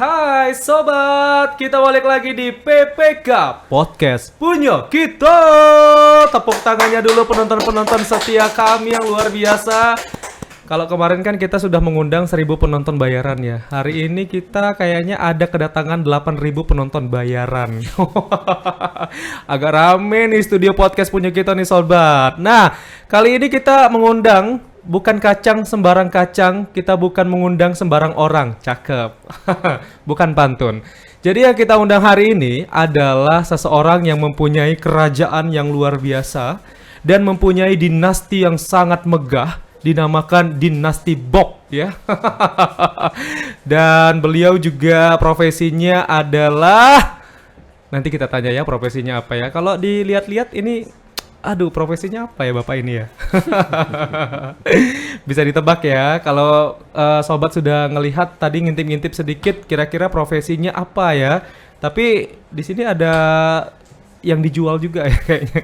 Hai sobat, kita balik lagi di PPK Podcast punya kita. Tepuk tangannya dulu penonton-penonton setia kami yang luar biasa. Kalau kemarin kan kita sudah mengundang 1.000 penonton bayaran ya. Hari ini kita kayaknya ada kedatangan 8.000 penonton bayaran. Agak rame nih studio podcast punya kita nih sobat. Nah, kali ini kita mengundang bukan kacang sembarang kacang, kita bukan mengundang sembarang orang. Cakep. Bukan pantun. Jadi yang kita undang hari ini adalah seseorang yang mempunyai kerajaan yang luar biasa dan mempunyai dinasti yang sangat megah, dinamakan dinasti Bok ya. Dan beliau juga profesinya adalah, nanti kita tanya ya profesinya apa ya. Kalau dilihat-lihat ini, aduh, profesinya apa ya Bapak ini ya? Bisa ditebak ya. Kalau sobat sudah ngelihat tadi ngintip-ngintip sedikit, kira-kira profesinya apa ya? Tapi di sini ada yang dijual juga ya kayaknya.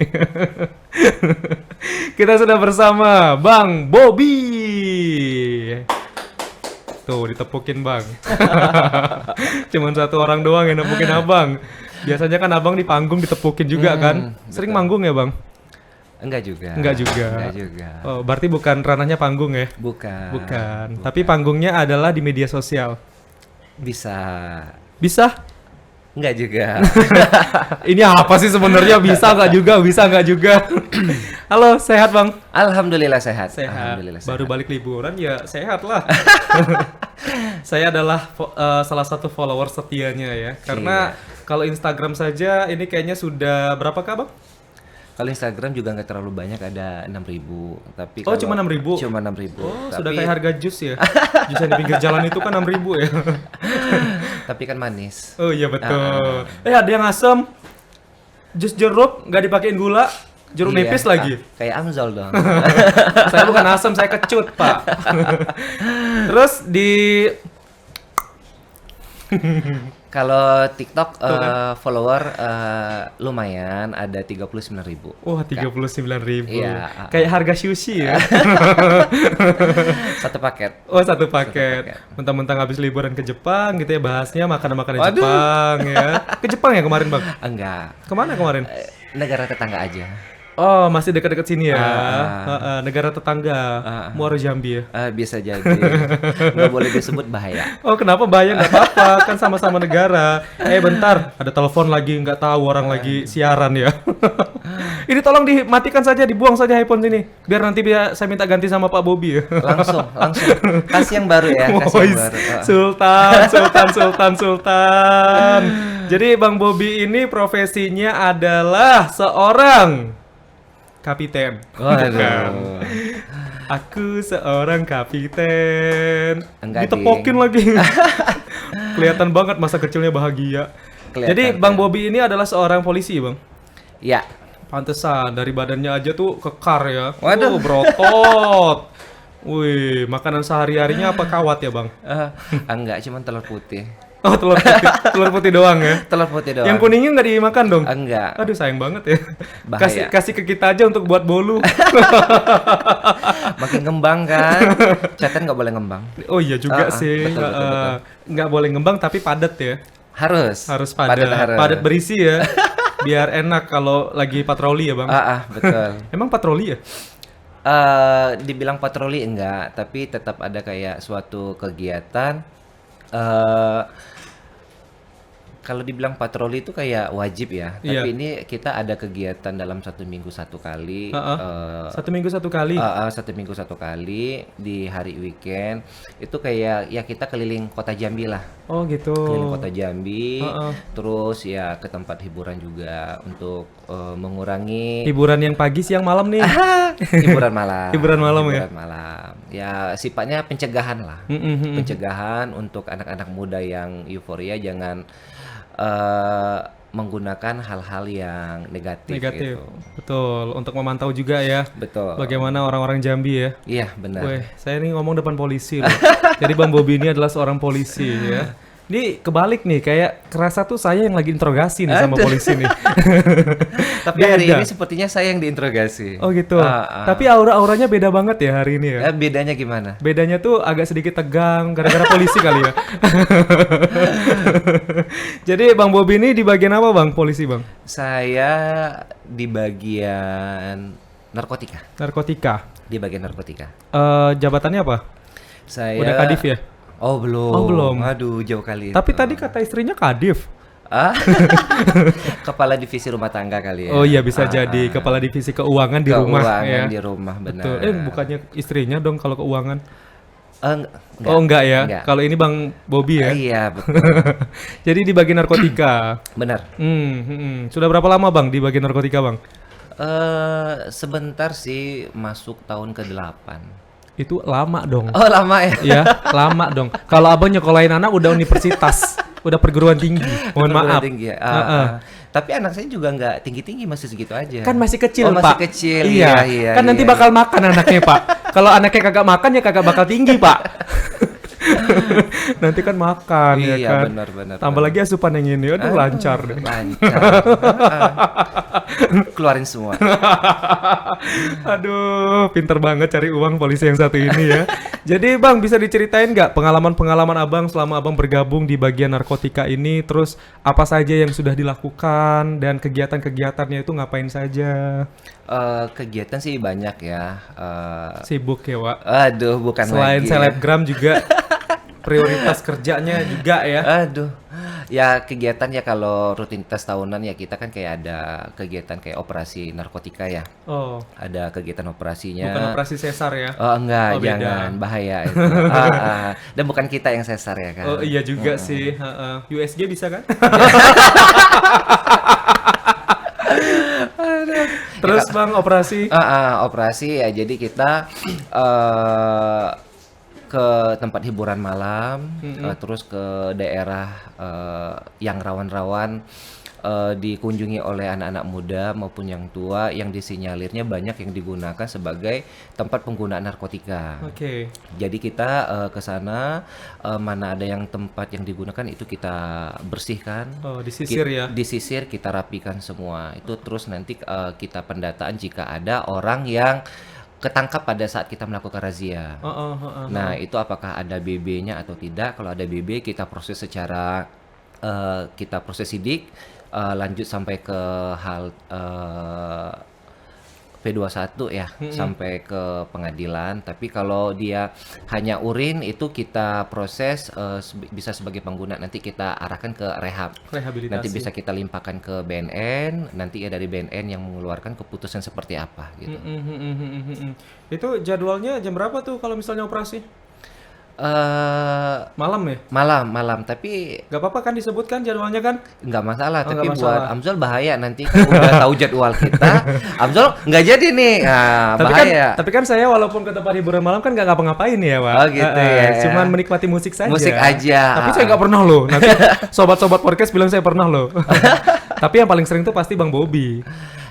Kita sudah bersama Bang Bobby. Tuh ditepukin Bang. Cuman satu orang doang yang nepukin abang. Biasanya kan abang di panggung ditepukin juga kan. Sering betul. manggung ya Bang? Enggak juga. Enggak juga. Enggak juga. Oh, berarti bukan ranahnya panggung ya? Bukan. Tapi panggungnya adalah di media sosial. Bisa. Bisa? Enggak juga. Ini apa sih sebenarnya? Bisa nggak juga? Halo, sehat Bang? Alhamdulillah sehat. Sehat. Alhamdulillah Baru sehat. balik liburan ya sehat lah. Saya adalah salah satu follower setianya ya. Karena kalau Instagram saja ini kayaknya sudah berapa kah Bang? Kalau Instagram juga nggak terlalu banyak, ada 6.000. Tapi Oh, cuma 6.000? Cuma 6.000. Oh, sudah kayak harga jus ya. Jus yang di pinggir jalan itu kan 6.000 ya. Tapi kan manis. Oh iya betul. Ada yang asam. Jus jeruk nggak dipakein gula. Jeruk Iya, nipis lagi. Kayak Amzol dong. Saya bukan asam, saya kecut, Pak. Terus di Kalau TikTok follower lumayan, ada 39.000. wah 39.000. Iya. Kayak harga sushi ya. Satu paket. Oh, satu paket. Mentang-mentang habis liburan ke Jepang gitu ya, bahasnya makanan-makanan Waduh. Jepang ya. Ke Jepang ya kemarin, Bang? Enggak. Kemana kemarin? Negara tetangga aja. Oh, masih dekat-dekat sini ya. Negara tetangga. Muaro Jambi ya. Bisa jadi. Nggak boleh disebut bahaya. Oh, kenapa bahaya? Nggak apa-apa, kan sama-sama negara. Bentar, ada telepon lagi, nggak tahu orang lagi siaran ya. Ini tolong dimatikan saja, dibuang saja handphone sini, biar nanti saya minta ganti sama Pak Bobby ya. Langsung. Kasih yang baru ya. Kasih yang baru. Sultan. Jadi Bang Bobby ini profesinya adalah seorang kapiten. Waduh. Aku seorang kapiten. Enggak, ditepokin Ding. lagi. Kelihatan banget masa kecilnya bahagia. Kelihatan, Jadi Bang Bobby ini adalah seorang polisi, Bang. Ya. Pantesan dari badannya aja tuh kekar ya. Waduh. Berotot. Wih, makanan sehari-harinya apa kawat ya, Bang? Enggak, cuman telur putih. Oh, telur putih doang ya. Telur putih doang. Yang kuningnya nggak dimakan dong? Enggak. Aduh, sayang banget ya. Bahaya. Kasih ke kita aja untuk buat bolu. Makin ngembang kan. Cetan nggak boleh ngembang. Oh iya juga sih. betul. Nggak boleh ngembang tapi padat ya. Harus Padat. harus. Padat berisi ya. Biar enak kalau lagi patroli ya, Bang. Betul. Emang patroli ya? Dibilang patroli enggak, tapi tetap ada kayak suatu kegiatan. Kalau dibilang patroli itu kayak wajib ya, Iya. tapi ini kita ada kegiatan dalam 1 minggu 1 kali. 1 minggu 1 kali. 1 minggu 1 kali di hari weekend. Itu kayak ya kita keliling kota Jambi lah. Oh gitu. Keliling kota Jambi. Terus ya ke tempat hiburan juga untuk mengurangi Hiburan yang pagi, siang, malam nih. hiburan malam. Hiburan malam ya? Hiburan malam. Ya sifatnya pencegahan lah. Pencegahan untuk anak-anak muda yang euforia, jangan menggunakan hal-hal yang negatif. Gitu. Betul. Untuk memantau juga ya. Betul. Bagaimana orang-orang Jambi ya. Iya benar. Weh, saya ini ngomong depan polisi loh. Jadi Bang Bobby ini adalah seorang polisi ya. Ini kebalik nih, kayak kerasa tuh saya yang lagi interogasi nih sama Aduh. polisi nih. Tapi hari Beda. ini sepertinya saya yang diinterogasi. Oh gitu. Ah, ah. Tapi aura-auranya beda banget ya hari ini ya. Bedanya gimana? Bedanya tuh agak sedikit tegang gara-gara polisi kali ya. Jadi Bang Bobby ini di bagian apa Bang, polisi Bang? Saya di bagian narkotika. Narkotika. Di bagian narkotika. Jabatannya apa? Saya Udah kadif ya? Oh belum. Oh, belum. Aduh jauh kali. Tapi itu. tadi kata istrinya kadif. Ah? Kepala divisi rumah tangga kali ya. Oh iya bisa Ah, jadi ah. kepala divisi keuangan di rumah ya. Keuangan di rumah benar. Betul. Bukannya istrinya dong kalau keuangan. Enggak. Oh enggak ya. Enggak. Kalau ini Bang Bobby ya. Iya betul. Jadi di bagian narkotika. Benar. Sudah berapa lama Bang di bagian narkotika Bang? Sebentar sih masuk tahun ke-8. Itu lama dong. Oh lama ya. Ya, lama dong. Kalau abang nyekolahin anak udah universitas, udah perguruan tinggi. Mohon Perguruan maaf. tinggi ya. Heeh. Tapi anak saya juga nggak tinggi-tinggi, masih segitu aja. Kan masih kecil, Oh, Pak. masih kecil. Iya. Iya, Kan nanti iya. bakal makan anaknya, Pak. Kalau anaknya kagak makan ya kagak bakal tinggi, Pak. Nanti kan makan ya Iya, kan. benar. Tambah lagi asupan yang ini, aduh lancar deh. Lancar. Keluarin semua. Aduh, pinter banget cari uang polisi yang satu ini ya. Jadi Bang, bisa diceritain nggak pengalaman-pengalaman Abang selama Abang bergabung di bagian narkotika ini? Terus apa saja yang sudah dilakukan dan kegiatan-kegiatannya itu ngapain saja? Kegiatan sih banyak ya. Sibuk ya, Wak. Aduh, bukan Selain lagi. selebgram juga prioritas kerjanya juga ya. Aduh. Ya kegiatan ya kalau rutinitas tahunan ya kita kan kayak ada kegiatan kayak operasi narkotika ya. Oh, Ada kegiatan operasinya. bukan operasi sesar ya. Oh enggak, Oh, beda. jangan bahaya itu. Dan bukan kita yang sesar ya kan. Oh iya juga sih. USG bisa kan? Terus Bang operasi. Operasi ya jadi kita ke tempat hiburan malam, terus ke daerah yang rawan-rawan dikunjungi oleh anak-anak muda maupun yang tua yang disinyalirnya banyak yang digunakan sebagai tempat penggunaan narkotika. Oke. Jadi kita ke sana mana ada yang tempat yang digunakan itu kita bersihkan. Oh, disisir ya. Disisir, kita rapikan semua. Itu terus nanti kita pendataan jika ada orang yang ketangkap pada saat kita melakukan razia. Nah, itu apakah ada BB-nya atau tidak? Kalau ada BB, kita proses secara kita proses sidik, lanjut sampai ke hal P21 ya, sampai ke pengadilan. Tapi kalau dia hanya urin itu kita proses bisa sebagai pengguna, nanti kita arahkan ke rehab. Rehabilitasi. Nanti bisa kita limpahkan ke BNN, nanti ya dari BNN yang mengeluarkan keputusan seperti apa gitu. Itu jadwalnya jam berapa tuh kalau misalnya operasi? Malam ya? Malam, tapi Gak apa-apa kan disebutkan jadwalnya kan? nggak masalah. Oh, Tapi nggak buat masalah. Amzol bahaya nanti kan udah tahu jadwal kita, Amzol nggak jadi nih, bahaya. Tapi kan saya walaupun ke tempat hiburan malam kan nggak ngapa-ngapain ya, Pak. Oh, gitu ya. Cuman menikmati musik saja. Musik aja. Tapi saya nggak pernah loh. Nanti sobat-sobat podcast bilang saya pernah loh. Tapi yang paling sering tuh pasti Bang Bobby.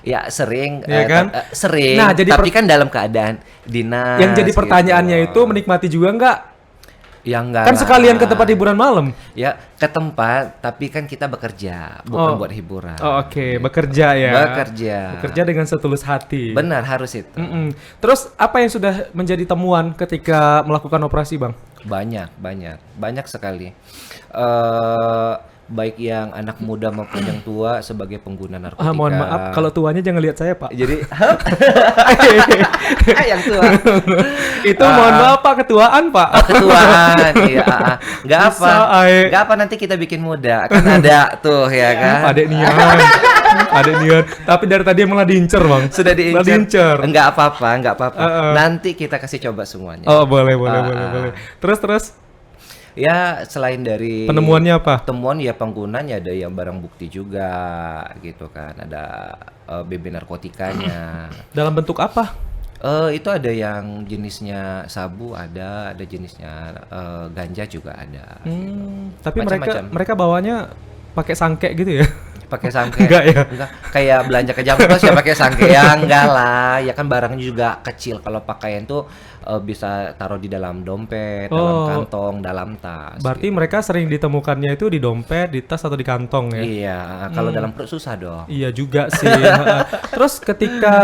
Ya sering, Iya kan? sering. Nah, jadi tapi kan dalam keadaan dinas. Yang jadi pertanyaannya gitu. itu menikmati juga nggak? Ya enggak Kan lah. sekalian ke tempat hiburan malam. Ya ke tempat, tapi kan kita bekerja, bukan buat hiburan. Oh, oke, bekerja ya. Bekerja dengan setulus hati. Benar, harus itu. Terus apa yang sudah menjadi temuan ketika melakukan operasi, Bang? Banyak sekali. Baik yang anak muda maupun yang tua sebagai pengguna narkotika. Mohon maaf, kalau tuanya jangan lihat saya, Pak. Jadi yang tua. Itu mohon maaf, Pak, ketuaan, Pak. Ketuaan, iya. Nggak apa, Bisa, Ae. nggak apa nanti kita bikin muda. Kan ada tuh ya kan. Adek Nian. Adek Nian. Tapi dari tadi malah diincer, Bang. Sudah Malah diincer. diincer. Nggak apa-apa. Nanti kita kasih coba semuanya. Oh, boleh. Terus. Ya selain dari Penemuannya apa? temuan ya penggunanya ada yang barang bukti juga gitu kan, ada BB narkotikanya. Dalam bentuk apa? Itu ada yang jenisnya sabu, ada jenisnya ganja juga ada. Gitu. Tapi Macam-macam. mereka bawanya pakai sangke gitu ya? Pakai sangke? Enggak ya? Enggak. Kayak belanja ke Jamplos ya pakai sangke ya? Enggak lah. Ya kan barangnya juga kecil. Kalau pakaian tuh bisa taruh di dalam dompet, dalam kantong, dalam tas. Berarti gitu. mereka sering ditemukannya itu di dompet, di tas atau di kantong ya? Iya. Kalau dalam perut susah dong. Iya juga sih. Terus ketika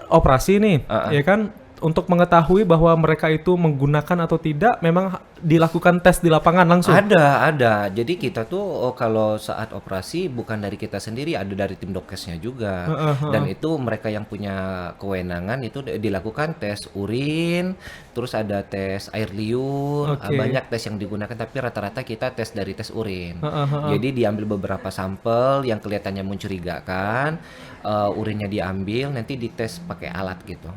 operasi nih, ya kan untuk mengetahui bahwa mereka itu menggunakan atau tidak, memang dilakukan tes di lapangan langsung. Ada. Jadi kita tuh kalau saat operasi bukan dari kita sendiri, ada dari tim dokesnya juga. Dan itu mereka yang punya kewenangan itu dilakukan tes urin, terus ada tes air liur, banyak tes yang digunakan. Tapi rata-rata kita tes dari tes urin. Jadi diambil beberapa sampel yang kelihatannya mencurigakan, urinnya diambil, nanti dites pakai alat gitu.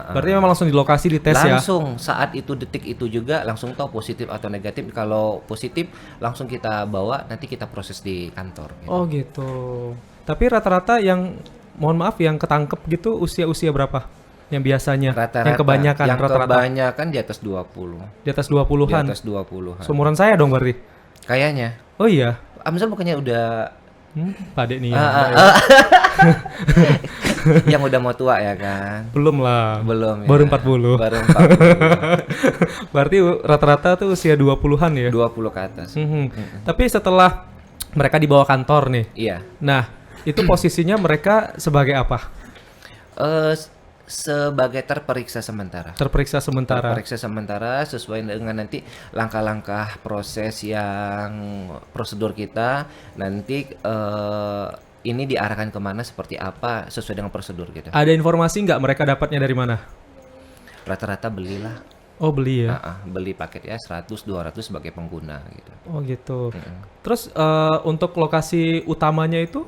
Berarti memang langsung di lokasi dites ya? Langsung saat itu detik itu juga langsung tahu positif atau negatif. Kalau positif langsung kita bawa, nanti kita proses di kantor gitu. Oh gitu. Tapi rata-rata yang mohon maaf yang ketangkep gitu usia berapa? Yang biasanya Rata-rata yang kebanyakan yang rata-rata kebanyakan di atas 20. di atas 20-an. Di atas 20-an. Seumuran saya dong berarti. Kayaknya. Oh iya. Amsal bukannya udah Pade nih. yang udah mau tua ya kan? Belum lah. Belum ya. Baru 40. Baru 40. Berarti rata-rata tuh usia 20-an ya? 20 ke atas. Tapi setelah mereka dibawa kantor nih. Iya. Nah, itu posisinya mereka sebagai apa? Sebagai terperiksa sementara. Terperiksa sementara. Terperiksa sementara sesuai dengan nanti langkah-langkah proses yang prosedur kita. Nanti ini diarahkan kemana seperti apa sesuai dengan prosedur gitu. Ada informasi nggak mereka dapatnya dari mana? Rata-rata belilah. Oh beli ya? Beli paket ya 100-200 sebagai pengguna gitu. Oh gitu. Terus untuk lokasi utamanya itu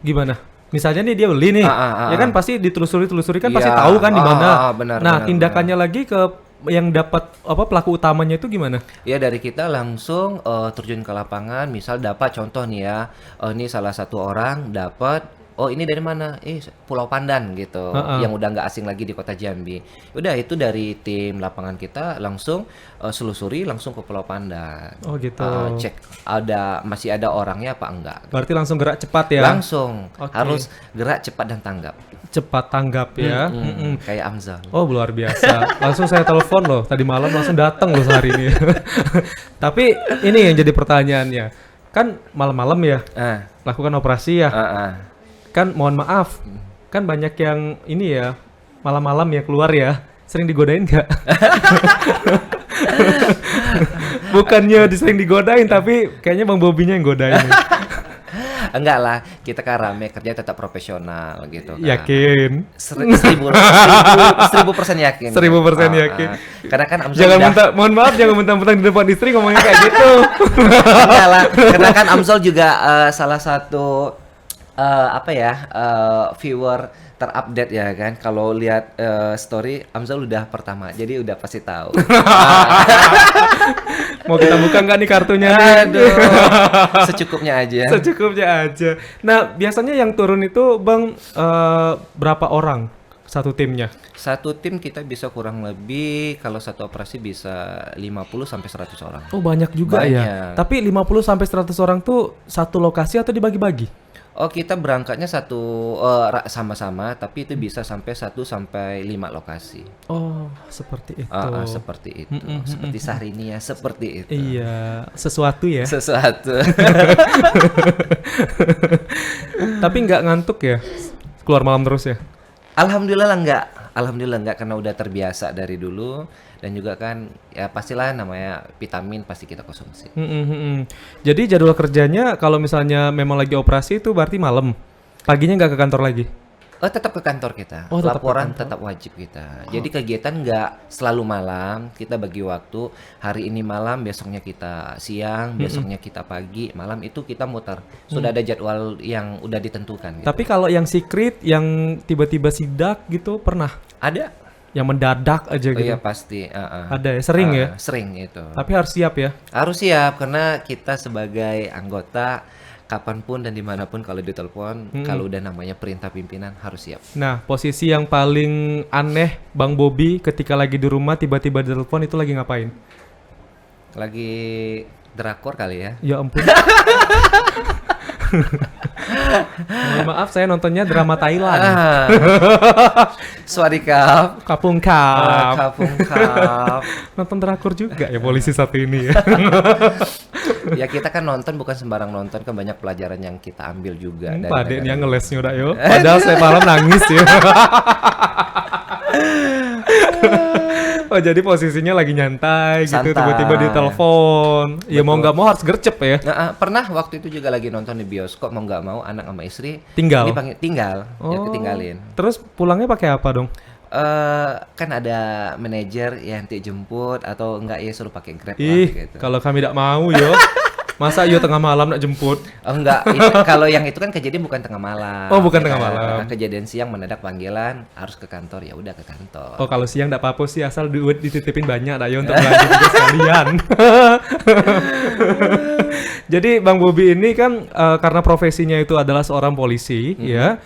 gimana? Misalnya nih dia beli nih, ya kan pasti ditelusuri kan pasti tahu kan di mana. Nah tindakannya lagi ke yang dapat pelaku utamanya itu gimana? Ya dari kita langsung terjun ke lapangan, misal dapat contoh nih ya, ini salah satu orang dapat. Oh ini dari mana? Pulau Pandan gitu, yang udah nggak asing lagi di kota Jambi. Udah itu dari tim lapangan kita langsung selusuri langsung ke Pulau Pandan. Oh gitu. Cek masih ada orangnya apa enggak. Berarti langsung gerak cepat ya? Langsung, harus gerak cepat dan tanggap. Cepat tanggap ya? Kayak Amzal. Oh luar biasa. Langsung saya telepon loh, tadi malam langsung datang loh sehari ini. Tapi ini yang jadi pertanyaannya, kan malam-malam ya, lakukan operasi ya. Kan mohon maaf, kan banyak yang ini ya malam-malam ya keluar ya, sering digodain nggak? Bukannya sering digodain tapi kayaknya Bang Bobinya yang godain. Enggak lah, kita kan rame kerja tetap profesional gitu kan. Yakin? 1000% yakin. 1000% yakin. Karena kan Amzal jangan mohon maaf jangan mentang-mentang di depan istri ngomongnya kayak gitu. Enggak lah, karena kan Amzal juga salah satu viewer terupdate ya kan. Kalau lihat story Amzal udah pertama, jadi udah pasti tahu. Mau kita buka nggak nih kartunya? Aduh, secukupnya aja. Secukupnya aja. Nah biasanya yang turun itu Bang berapa orang satu timnya? Satu tim kita bisa kurang lebih kalau satu operasi bisa 50 sampai 100 orang. Oh banyak juga ya. Tapi 50 sampai 100 orang tuh satu lokasi atau dibagi-bagi? Oh kita berangkatnya sama-sama, tapi itu bisa sampai 1 sampai 5 lokasi. Oh seperti itu. Seperti itu. Seperti Syahrini ya, seperti itu. Iya, sesuatu ya. Sesuatu. Tapi nggak ngantuk ya? Keluar malam terus ya? Alhamdulillah enggak karena udah terbiasa dari dulu. Dan juga kan ya pastilah namanya vitamin pasti kita konsumsi. Jadi jadwal kerjanya kalau misalnya memang lagi operasi itu berarti malam. Paginya nggak ke kantor lagi? Tetap ke kantor kita. Laporan tetap wajib kita. Jadi kegiatan nggak selalu malam. Kita bagi waktu. Hari ini malam, besoknya kita siang, besoknya kita pagi, malam itu kita muter. Sudah ada jadwal yang udah ditentukan. Gitu. Tapi kalau yang secret, yang tiba-tiba sidak gitu pernah? Ada. Yang mendadak aja gitu? Iya pasti. Ada ya? Sering ya? Sering itu. Tapi harus siap ya? Harus siap karena kita sebagai anggota kapanpun dan dimanapun kalau ditelepon, kalau udah namanya perintah pimpinan harus siap. Nah posisi yang paling aneh Bang Bobi ketika lagi di rumah tiba-tiba ditelepon itu lagi ngapain? Lagi drakor kali ya. Ya ampun. Mohon maaf, saya nontonnya drama Thailand. Swadikap. Kapung Kap. Kapung Kap. Nonton drakor juga ya polisi satu ini ya. Ya kita kan nonton bukan sembarang nonton, kan banyak pelajaran yang kita ambil juga. dari Pade negara nih yang ini. ngelesnya udah yo. Padahal saya malam nangis ya. Oh jadi posisinya lagi nyantai gitu, Santai. tiba-tiba ditelepon. Ya mau Betul. nggak mau harus gercep ya. Nah, pernah waktu itu juga lagi nonton di bioskop, mau nggak mau anak sama istri Tinggal? dipanggil tinggal, ya ketinggalin. Terus pulangnya pakai apa dong? Kan ada manajer yang nanti jemput atau enggak ya suruh pakai Grab lah Ih, gitu. kalau kami tidak mau yo. Masa yo tengah malam nak jemput? Oh enggak, kalau yang itu kan kejadian bukan tengah malam. Oh, bukan ya tengah kan? malam. Kejadian siang mendadak panggilan harus ke kantor, ya udah ke kantor. Oh kalau siang enggak apa-apa sih, asal duit dititipin banyak dah yo untuk belanja juga sekalian. Jadi Bang Bobi ini kan karena profesinya itu adalah seorang polisi ya.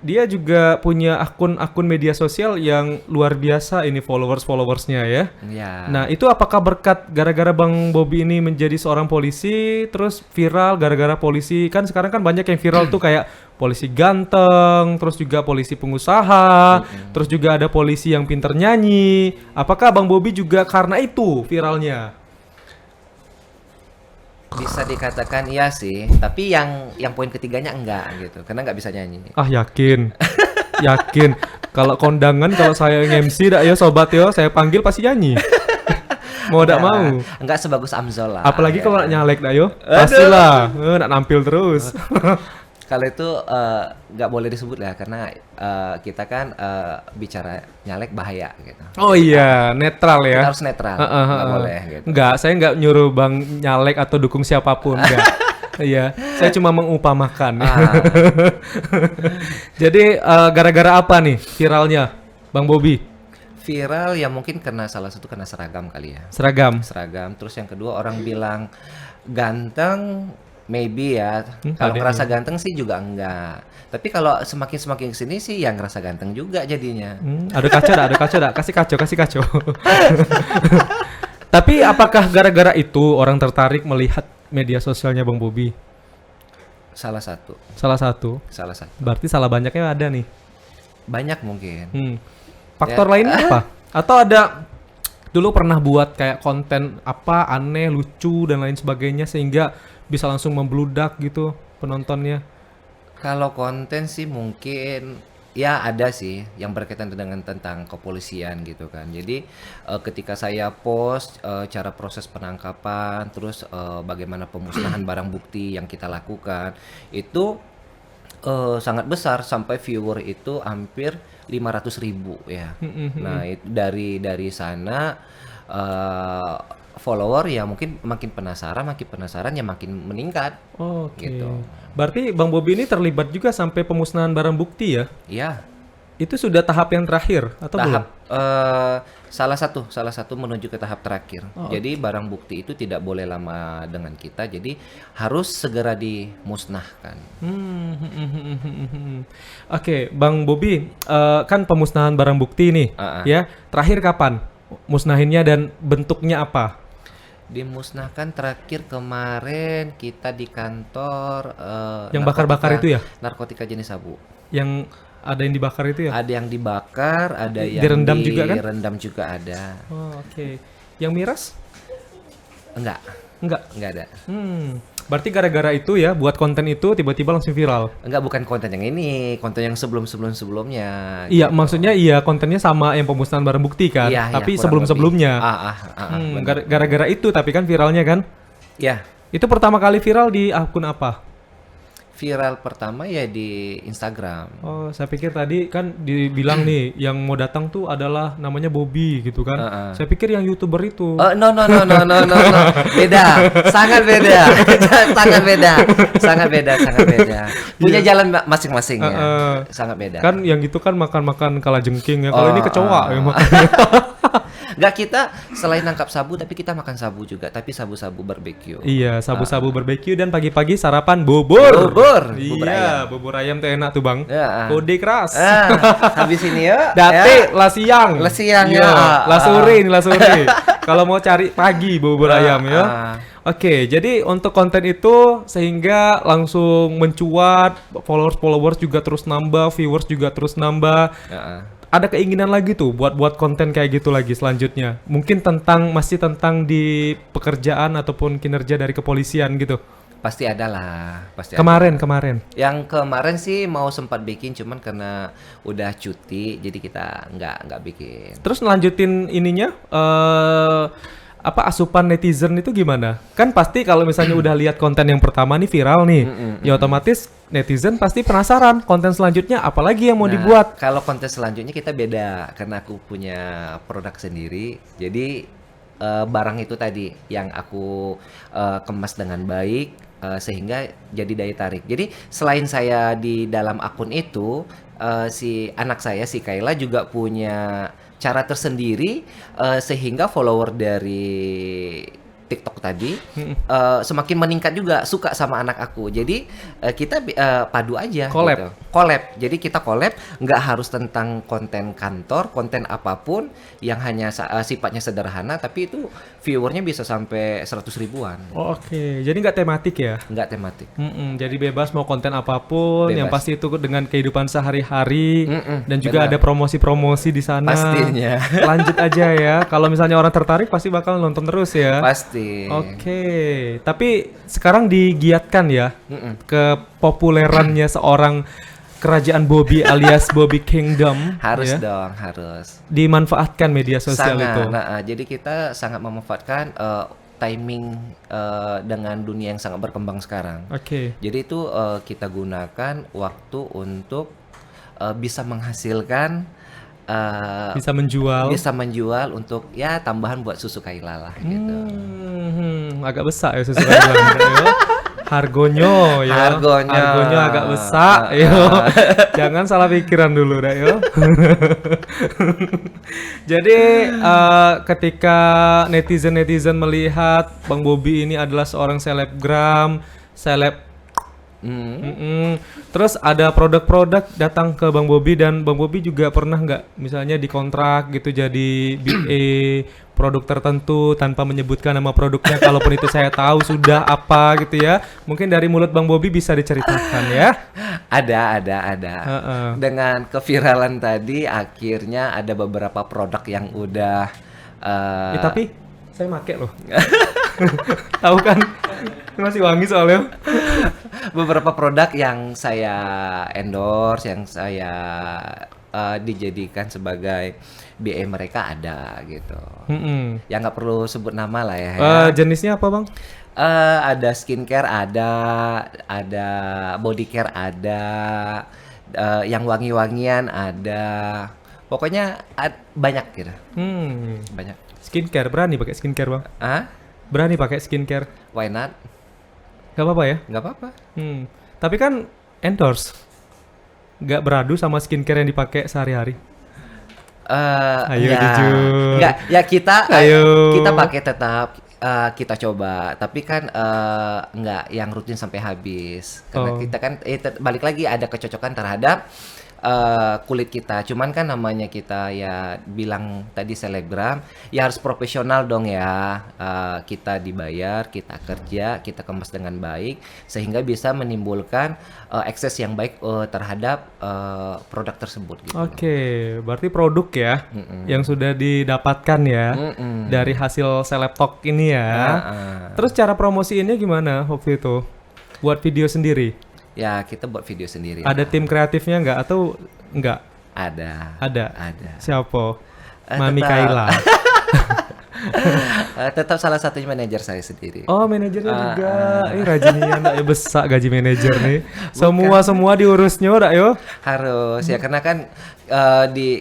Dia juga punya akun-akun media sosial yang luar biasa ini followersnya ya. Ya. Nah itu apakah berkat gara-gara Bang Bobi ini menjadi seorang polisi terus viral gara-gara polisi, kan sekarang kan banyak yang viral tuh kayak polisi ganteng, terus juga polisi pengusaha, terus juga ada polisi yang pinter nyanyi. Apakah Bang Bobi juga karena itu viralnya? Bisa dikatakan iya sih, tapi yang poin ketiganya enggak gitu, karena nggak bisa nyanyi. Ah yakin, yakin. Kalau kondangan kalau saya MC dak ya sobat yo, saya panggil pasti nyanyi. Mau dak mau. Enggak sebagus Amzol lah. Apalagi ya. kalau nak nyalek dak yo, pastilah nak nampil terus. Kalau itu nggak boleh disebut lah, karena kita kan bicara nyalek bahaya gitu. Oh iya, netral Kita ya. harus netral, nggak boleh gitu. Enggak, saya enggak nyuruh Bang nyalek atau dukung siapapun, enggak. Iya, saya cuma mengupamakan. Jadi gara-gara apa nih viralnya, Bang Bobi? Viral ya mungkin karena salah satu karena seragam kali ya. Seragam. Seragam. Terus yang kedua orang bilang ganteng, maybe ya. Kalau ada ngerasa ganteng sih juga enggak. Tapi kalau semakin kesini sih yang ngerasa ganteng juga jadinya. Ada kaca dah, kasih kacau. Tapi apakah gara-gara itu orang tertarik melihat media sosialnya Bang Bobi? Salah satu. Salah satu. Berarti salah banyaknya ada nih. Banyak mungkin. Faktor lainnya apa? Atau ada dulu pernah buat kayak konten apa aneh, lucu dan lain sebagainya sehingga bisa langsung membludak gitu penontonnya? Kalau konten sih mungkin ya ada sih yang berkaitan dengan tentang kepolisian gitu kan. Jadi ketika saya post cara proses penangkapan, terus bagaimana pemusnahan barang bukti yang kita lakukan, itu sangat besar, sampai viewer itu hampir 500.000 ya. Nah itu dari sana follower ya mungkin makin penasaran ya makin meningkat. Oke. Gitu. Berarti Bang Bobi ini terlibat juga sampai pemusnahan barang bukti ya? Iya. Itu sudah tahap yang terakhir atau belum? Tahap salah satu menuju ke tahap terakhir. Jadi barang bukti itu tidak boleh lama dengan kita, jadi harus segera dimusnahkan. Oke, Bang Bobi, kan pemusnahan barang bukti nih, ya. Terakhir kapan musnahinnya dan bentuknya apa? Dimusnahkan terakhir kemarin kita di kantor yang bakar-bakar itu ya? Narkotika jenis sabu. Yang ada yang dibakar itu ya? Ada yang dibakar, ada yang direndam juga kan? Direndam juga ada. Oh, oke. Yang miras? Enggak ada. Berarti gara-gara itu ya buat konten itu tiba-tiba langsung viral. Enggak, bukan konten yang ini, konten yang sebelumnya. Iya, maksudnya iya kontennya sama yang pemusnahan barang bukti kan, iya, tapi kurang sebelum-sebelumnya. Gara-gara itu tapi kan viralnya kan? Iya. Itu pertama kali viral di akun apa? Viral pertama ya di Instagram. Oh, saya pikir tadi kan dibilang nih yang mau datang tuh adalah namanya Bobi gitu kan. Saya pikir yang YouTuber itu. No. Beda. Sangat beda. Sangat beda. Punya jalan masing-masing ya. Sangat beda. Kan yang gitu kan makan-makan kalajengking ya. Kalau ini kecoa ya. Nggak, kita selain nangkap sabu tapi kita makan sabu juga, tapi sabu-sabu barbeque. Iya, sabu-sabu barbeque dan pagi-pagi sarapan bubur. Bubur Iya, ayam. bubur ayam tuh enak tuh Bang. Ya. Kode keras. Habis ini ya. Date lah siang. Lah siang, Iya, ya. lah sore nih, lah sore. Kalau mau cari pagi bubur ayam ya. Oke, jadi untuk konten itu sehingga langsung mencuat, followers juga terus nambah, viewers juga terus nambah. Ada keinginan lagi tuh buat konten kayak gitu lagi selanjutnya. Mungkin masih tentang di pekerjaan ataupun kinerja dari kepolisian gitu. Pasti ada lah, pasti Kemarin. Yang kemarin sih mau sempat bikin, cuman karena udah cuti, jadi kita nggak bikin. Terus ngelanjutin ininya, asupan netizen itu gimana? Kan pasti kalau misalnya udah lihat konten yang pertama nih viral nih, ya otomatis netizen pasti penasaran konten selanjutnya apalagi yang mau dibuat. Kalau konten selanjutnya kita beda, karena aku punya produk sendiri, jadi barang itu tadi yang aku kemas dengan baik, sehingga jadi daya tarik. Jadi selain saya di dalam akun itu, si anak saya si Kayla juga punya cara tersendiri, sehingga follower dari TikTok tadi semakin meningkat juga, suka sama anak aku. Jadi kita padu aja. Collab. Gitu. Collab. Jadi kita collab, nggak harus tentang konten kantor, konten apapun yang hanya sifatnya sederhana, tapi itu viewernya bisa sampai 100 ribuan. Oh, oke. Jadi nggak tematik ya? Nggak tematik. Jadi bebas mau konten apapun, Bebas. yang pasti itu dengan kehidupan sehari-hari, dan juga benar. ada promosi-promosi di sana. Pastinya. Lanjut aja ya. Kalau misalnya orang tertarik pasti bakal nonton terus ya. Pasti. Oke. Tapi sekarang digiatkan ya kepopulerannya seorang Kerajaan Bobby alias Bobby Kingdom. Harus ya. dong, harus. Dimanfaatkan media sosial Sangat. itu. Jadi kita sangat memanfaatkan timing dengan dunia yang sangat berkembang sekarang. Oke. Jadi itu kita gunakan waktu untuk bisa menghasilkan, Bisa menjual. untuk ya tambahan buat susu Kayla lah gitu. Agak besar ya susu Kayla. Hargonya ya. Hargonya agak besar yo. Jangan salah pikiran dulu dah yo. Jadi ketika netizen melihat Bang Bobby ini adalah seorang selebgram, terus ada produk-produk datang ke Bang Bobby, dan Bang Bobby juga pernah nggak misalnya dikontrak gitu jadi BA produk tertentu tanpa menyebutkan nama produknya, kalaupun itu saya tahu sudah apa gitu ya. Mungkin dari mulut Bang Bobby bisa diceritakan ya. Ada. Dengan keviralan tadi akhirnya ada beberapa produk yang udah Tapi saya make loh. Tahu kan? Masih wangi soalnya. Beberapa produk yang saya endorse, yang saya dijadikan sebagai BA mereka ada gitu. Ya nggak perlu sebut nama lah ya. Jenisnya apa Bang? Ada skincare, ada body care, ada yang wangi-wangian, ada. Pokoknya banyak gitu. Banyak. Skincare, berani pakai skincare Bang? Berani pakai skincare? Why not? Gak apa-apa ya? Nggak apa-apa. Tapi kan endorse. Gak beradu sama skincare yang dipakai sehari-hari. Ayo ya, jujur. Enggak, ya kita pakai tetap, kita coba, tapi kan enggak yang rutin sampai habis. Karena kita kan balik lagi ada kecocokan terhadap kulit kita. Cuman kan namanya kita ya bilang tadi selebgram, ya harus profesional dong ya. Kita dibayar, kita kerja, kita kemas dengan baik sehingga bisa menimbulkan akses yang baik terhadap produk tersebut gitu. Oke, berarti produk ya yang sudah didapatkan ya dari hasil Celeb Talk ini ya. Terus cara promosiinnya gimana waktu itu? Buat video sendiri? Ya, kita buat video sendiri. Ada tim kreatifnya nggak atau nggak? Ada. Siapa? Mami Kayla. Tetap salah satunya manajer saya sendiri. Oh, manajernya juga. Rajinian ya, besar gaji manajer nih. Semua diurusnya udah yo. Harus ya, karena kan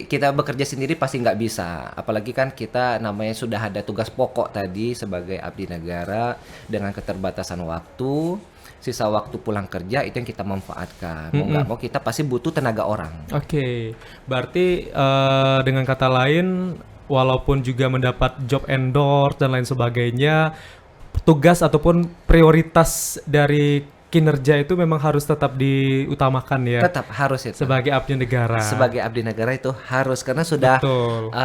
kita bekerja sendiri pasti nggak bisa. Apalagi kan kita namanya sudah ada tugas pokok tadi sebagai abdi negara dengan keterbatasan waktu. Sisa waktu pulang kerja itu yang kita manfaatkan. Mau nggak mau kita pasti butuh tenaga orang. Oke, berarti dengan kata lain walaupun juga mendapat job endorse dan lain sebagainya, tugas ataupun prioritas dari kinerja itu memang harus tetap diutamakan ya. Tetap harus itu. Sebagai abdi negara. Sebagai abdi negara itu harus, karena sudah Betul.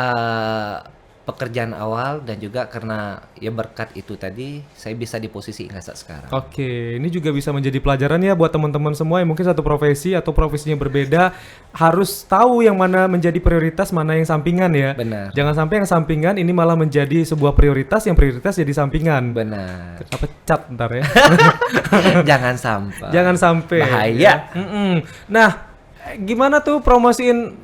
pekerjaan awal, dan juga karena ya berkat itu tadi saya bisa di posisi hingga saat sekarang. Oke, ini juga bisa menjadi pelajaran ya buat teman-teman semua yang mungkin satu profesi atau profesinya berbeda, harus tahu yang mana menjadi prioritas, mana yang sampingan ya. Benar. Jangan sampai yang sampingan ini malah menjadi sebuah prioritas, yang prioritas jadi sampingan. Benar. Kita pecat ntar ya. Jangan sampai. Jangan sampai. Bahaya. Ya. Nah, gimana tuh promosiin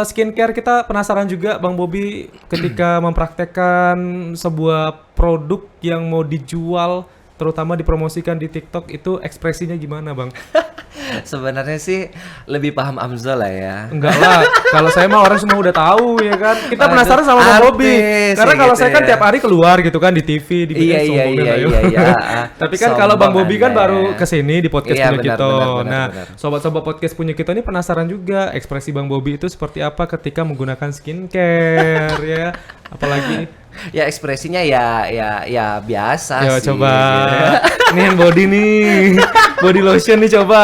skincare? Kita penasaran juga Bang Bobby ketika mempraktekkan sebuah produk yang mau dijual, terutama dipromosikan di TikTok, itu ekspresinya gimana Bang? Sebenarnya sih lebih paham Amzol lah ya. Enggak lah, kalau saya mah orang semua udah tahu ya kan. Kita Aduh, penasaran sama Bang Bobby. artis Karena ya kalau gitu saya kan ya. tiap hari keluar gitu kan di TV, di sombongin lah ya. iya. Tapi kan kalau Bang Sombong Bobby kan Anda baru ya. kesini di podcast Iya, punya benar, kita. benar, Nah, benar. sobat-sobat podcast punya kita ini penasaran juga ekspresi Bang Bobby itu seperti apa ketika menggunakan skincare ya. Apalagi Ya ekspresinya ya biasa Yo, sih. coba. Gitu. Ini hand body nih. Body lotion nih coba.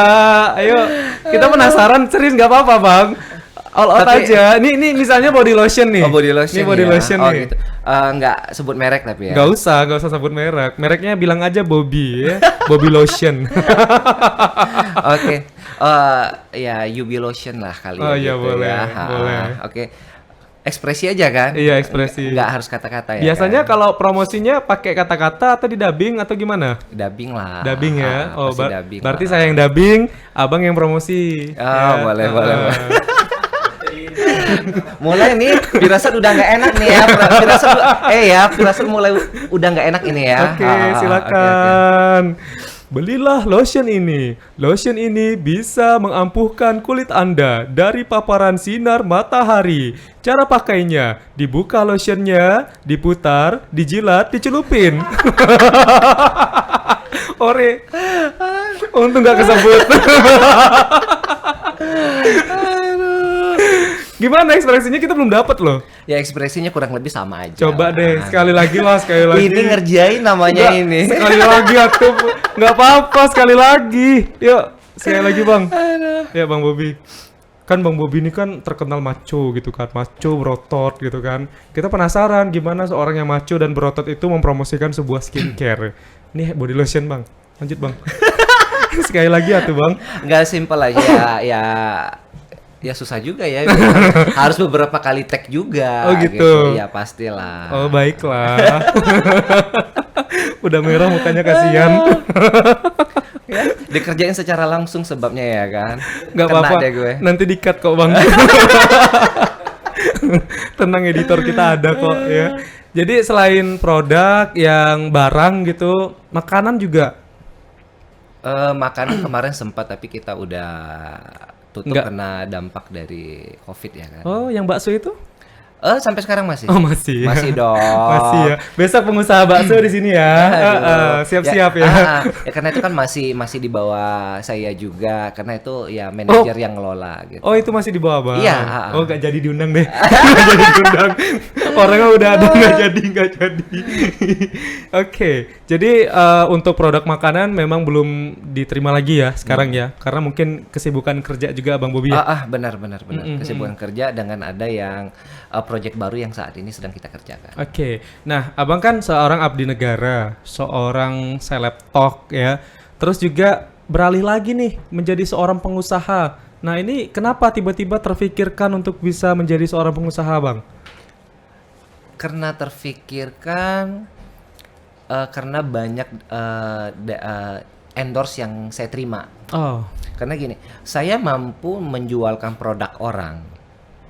Ayo. Kita penasaran, serius nggak apa-apa, Bang. All out Tapi- aja. Ini misalnya body lotion nih. Oh, body lotion. Ini body ya? lotion Oh, nih. gitu. Nggak sebut merek tapi ya. Nggak usah sebut merek. Mereknya bilang aja Bobby ya. Bobby lotion. Oke. Ya UV lotion lah kali Oh, ya. iya, gitu boleh, ya. boleh. Oke. Ekspresi aja kan? Iya, ekspresi. Nggak harus kata-kata ya. Biasanya kan? kalau promosinya pakai kata-kata atau di dubbing atau gimana? Dubbing lah. Dubbing ya. Oh, pasti dubbing berarti lah. saya yang dubbing, Abang yang promosi. Oh, boleh, boleh. Ah. Mulai nih, firasat udah nggak enak nih ya. Firasat mulai udah nggak enak ini ya. Oke, oke. silakan. Belilah lotion ini. Lotion ini bisa mengampuhkan kulit Anda dari paparan sinar matahari. Cara pakainya, dibuka lotionnya, diputar, dijilat, dicelupin. Ore. Untung nggak kesebut. Gimana ekspresinya, kita belum dapat loh. Ya ekspresinya kurang lebih sama aja. Coba deh, lah. sekali lagi lah, sekali lagi. Ini ngerjain namanya Enggak, ini. Sekali lagi atuh. Nggak apa-apa, sekali lagi. Yuk, sekali lagi Bang. Ya Bang Bobby. Kan Bang Bobby ini kan terkenal macho gitu kan. Macho, berotot gitu kan. Kita penasaran gimana seorang yang macho dan berotot itu mempromosikan sebuah skincare. Nih body lotion Bang. Lanjut Bang. Sekali lagi atuh Bang. Nggak simpel aja ya susah juga ya. Harus beberapa kali tag juga. Oh, gitu. Ya pastilah. Oh baiklah. Udah merah mukanya, kasihan. Ya, dikerjain secara langsung sebabnya ya kan. Nggak Kena apa-apa. deh gue. Nanti di-cut kok Bang. Tenang, editor kita ada kok ya. Jadi selain produk yang barang gitu, makanan juga. Makanan kemarin sempat, tapi kita udah tutup Nggak. kena dampak dari COVID ya kan. Oh, yang bakso itu? Sampai sekarang masih. Oh, masih. Masih dong. Masih ya. Besok pengusaha bakso di sini ya. Aduh. Siap-siap ya. Ya karena itu kan masih di bawah saya juga, karena itu ya manajer yang ngelola gitu. Oh, itu masih di bawah Bang. Iya, Oh, gak jadi diundang deh. Gak jadi diundang. Orangnya udah ada, gak jadi. Oke. Jadi untuk produk makanan memang belum diterima lagi ya sekarang ya. Karena mungkin kesibukan kerja juga Bang Bobby ya. Benar. Kesibukan kerja dengan ada yang proyek baru yang saat ini sedang kita kerjakan. Oke, nah abang kan seorang abdi negara, seorang selebtok ya, terus juga beralih lagi nih menjadi seorang pengusaha. Nah ini kenapa tiba-tiba terfikirkan untuk bisa menjadi seorang pengusaha Bang? Karena terfikirkan karena banyak endorse yang saya terima. Oh, Karena gini, saya mampu menjualkan produk orang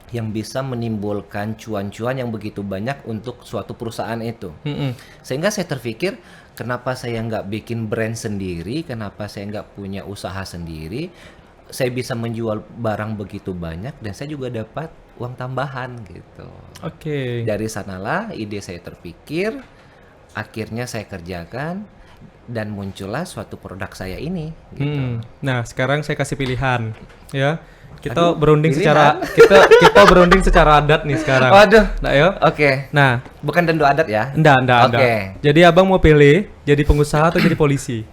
yang bisa menimbulkan cuan-cuan yang begitu banyak untuk suatu perusahaan itu. Sehingga saya terpikir, kenapa saya nggak bikin brand sendiri, kenapa saya nggak punya usaha sendiri, saya bisa menjual barang begitu banyak dan saya juga dapat uang tambahan gitu. Oke. Dari sanalah ide saya terpikir, akhirnya saya kerjakan dan muncullah suatu produk saya ini. Gitu. Nah sekarang saya kasih pilihan ya. Kita berunding kita berunding secara adat nih sekarang. Waduh. Nah, yuk. Oke. Nah, Bukan dendo adat ya? enggak. Oke. Jadi abang mau pilih jadi pengusaha atau jadi polisi?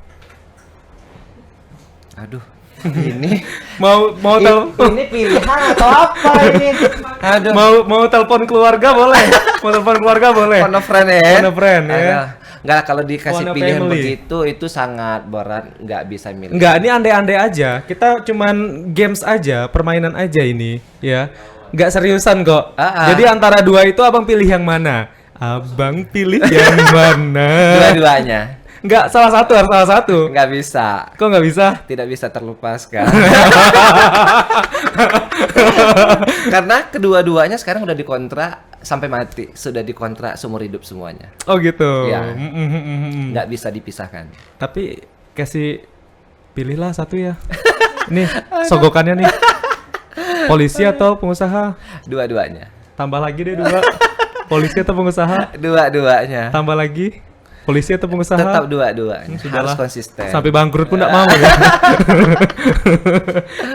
Aduh. Ini Ini pilihan atau apa ini? Aduh. mau telepon keluarga boleh. Mau telepon keluarga boleh. Phone a friend ya. Phone a friend ya. Aduh. Enggak, kalau dikasih Phone a pilihan family. begitu itu sangat berat, nggak bisa milih. Enggak, ini andai-andai aja. Kita cuman games aja, permainan aja ini, ya. Enggak seriusan kok. Jadi antara dua itu abang pilih yang mana? Abang pilih yang mana? Dua-duanya. Enggak, salah satu harus salah satu. Nggak bisa. Kok nggak bisa? Tidak bisa terlupaskan. Karena kedua-duanya sekarang udah dikontrak sampai mati, sudah dikontrak seumur hidup semuanya. Oh gitu. Ya. Nggak bisa dipisahkan. Tapi kasih pilihlah satu ya. Nih, sogokannya nih. Polisi atau pengusaha? Dua-duanya. Tambah lagi deh dua. Polisi atau pengusaha? Dua-duanya. Tambah lagi. Polisi atau pengusaha? Tetap dua-duanya. Sudahlah. Harus konsisten. Sampai bangkrut pun enggak mau ya.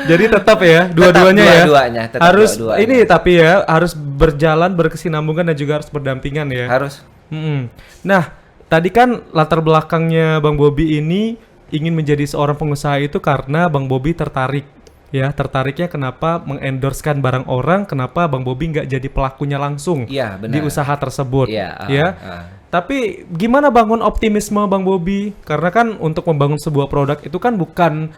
Jadi tetap ya, dua-duanya ya. Dua-duanya, tetap harus dua-duanya. ini tapi ya harus berjalan berkesinambungan dan juga harus berdampingan ya. Harus. Nah, tadi kan latar belakangnya Bang Bobby ini ingin menjadi seorang pengusaha itu karena Bang Bobby tertarik. Ya, tertariknya kenapa mengendorsekan barang orang, kenapa Bang Bobby nggak jadi pelakunya langsung Iya, benar. di usaha tersebut. Iya, Ya. Tapi gimana bangun optimisme Bang Bobby? Karena kan untuk membangun sebuah produk itu kan bukan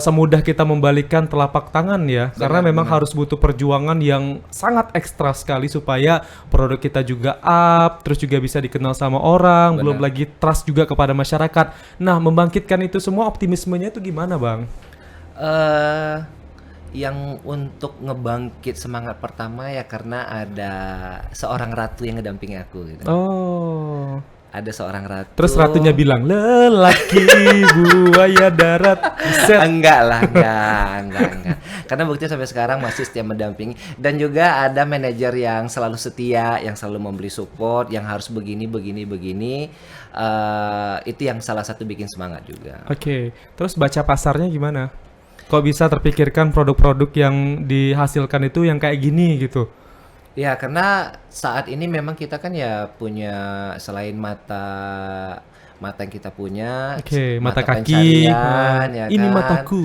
semudah kita membalikkan telapak tangan ya. Karena memang harus butuh perjuangan yang sangat ekstra sekali supaya produk kita juga up, terus juga bisa dikenal sama orang, belum lagi trust juga kepada masyarakat. Nah, membangkitkan itu semua optimismenya itu gimana, Bang? Yang untuk ngebangkit semangat pertama ya karena ada seorang ratu yang ngedampingi aku gitu. Oh. Ada seorang ratu. Terus ratunya bilang, lelaki buaya darat. Enggak lah, enggak. Karena buktinya sampai sekarang masih setia mendampingi. Dan juga ada manajer yang selalu setia, yang selalu memberi support, yang harus begini. Itu yang salah satu bikin semangat juga. Oke. Terus baca pasarnya gimana? Kok bisa terpikirkan produk-produk yang dihasilkan itu yang kayak gini gitu? Ya, karena saat ini memang kita kan ya punya selain mata yang kita punya, mata kaki, pencarian, ya ini kan? mataku.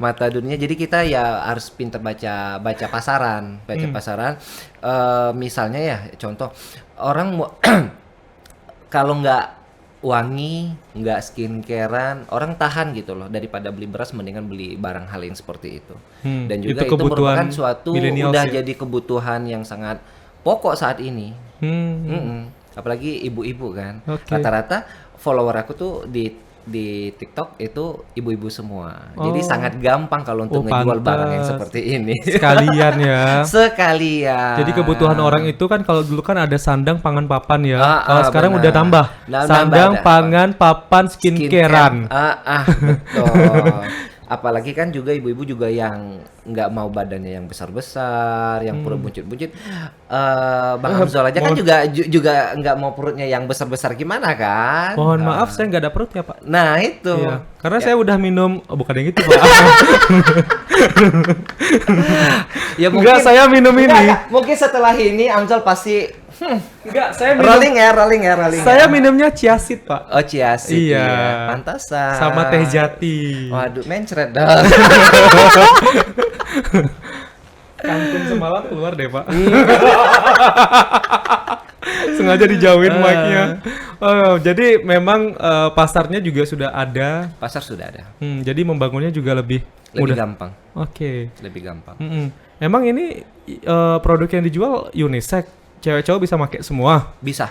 Mata dunia. Jadi kita ya harus pintar baca pasaran, pasaran. Misalnya ya, contoh orang kalau nggak wangi, nggak skincarean, orang tahan gitu loh daripada beli beras mendingan beli barang hal yang seperti itu. Dan juga itu merupakan suatu udah jadi kebutuhan yang sangat pokok saat ini. Apalagi ibu-ibu kan. Rata-rata follower aku tuh di TikTok itu ibu-ibu semua. Jadi sangat gampang kalau untuk ngejual barang yang seperti ini. Sekalian ya. Sekalian. Jadi kebutuhan orang itu kan kalau dulu kan ada sandang, pangan, papan ya. Kalau sekarang udah tambah. Sandang, pangan, papan, skincarean. Betul. Apalagi kan juga ibu-ibu juga yang nggak mau badannya yang besar-besar, yang perut buncit-buncit. Bang Hamzul aja kan juga nggak mau perutnya yang besar-besar gimana kan? Mohon maaf saya nggak ada perutnya Pak. Nah itu. Iya. Karena saya udah minum, bukan yang itu Pak. Ya mungkin, enggak, saya minum ini. Mungkin setelah ini Hamzul pasti enggak, saya minum rolling ya. Saya minumnya chiaseed, Pak. Oh, chiaseed. Iya. Pantasan. Sama teh jati. Waduh, mencret dah. Kangkung semalam keluar deh, Pak. Sengaja dijauhin mic-nya. Oh, jadi memang pasarnya juga sudah ada. Pasar sudah ada. Jadi membangunnya juga lebih mudah. Gampang. Oke. Lebih gampang. Emang ini produk yang dijual unisex? Cewek-cowok bisa pakai semua? Bisa.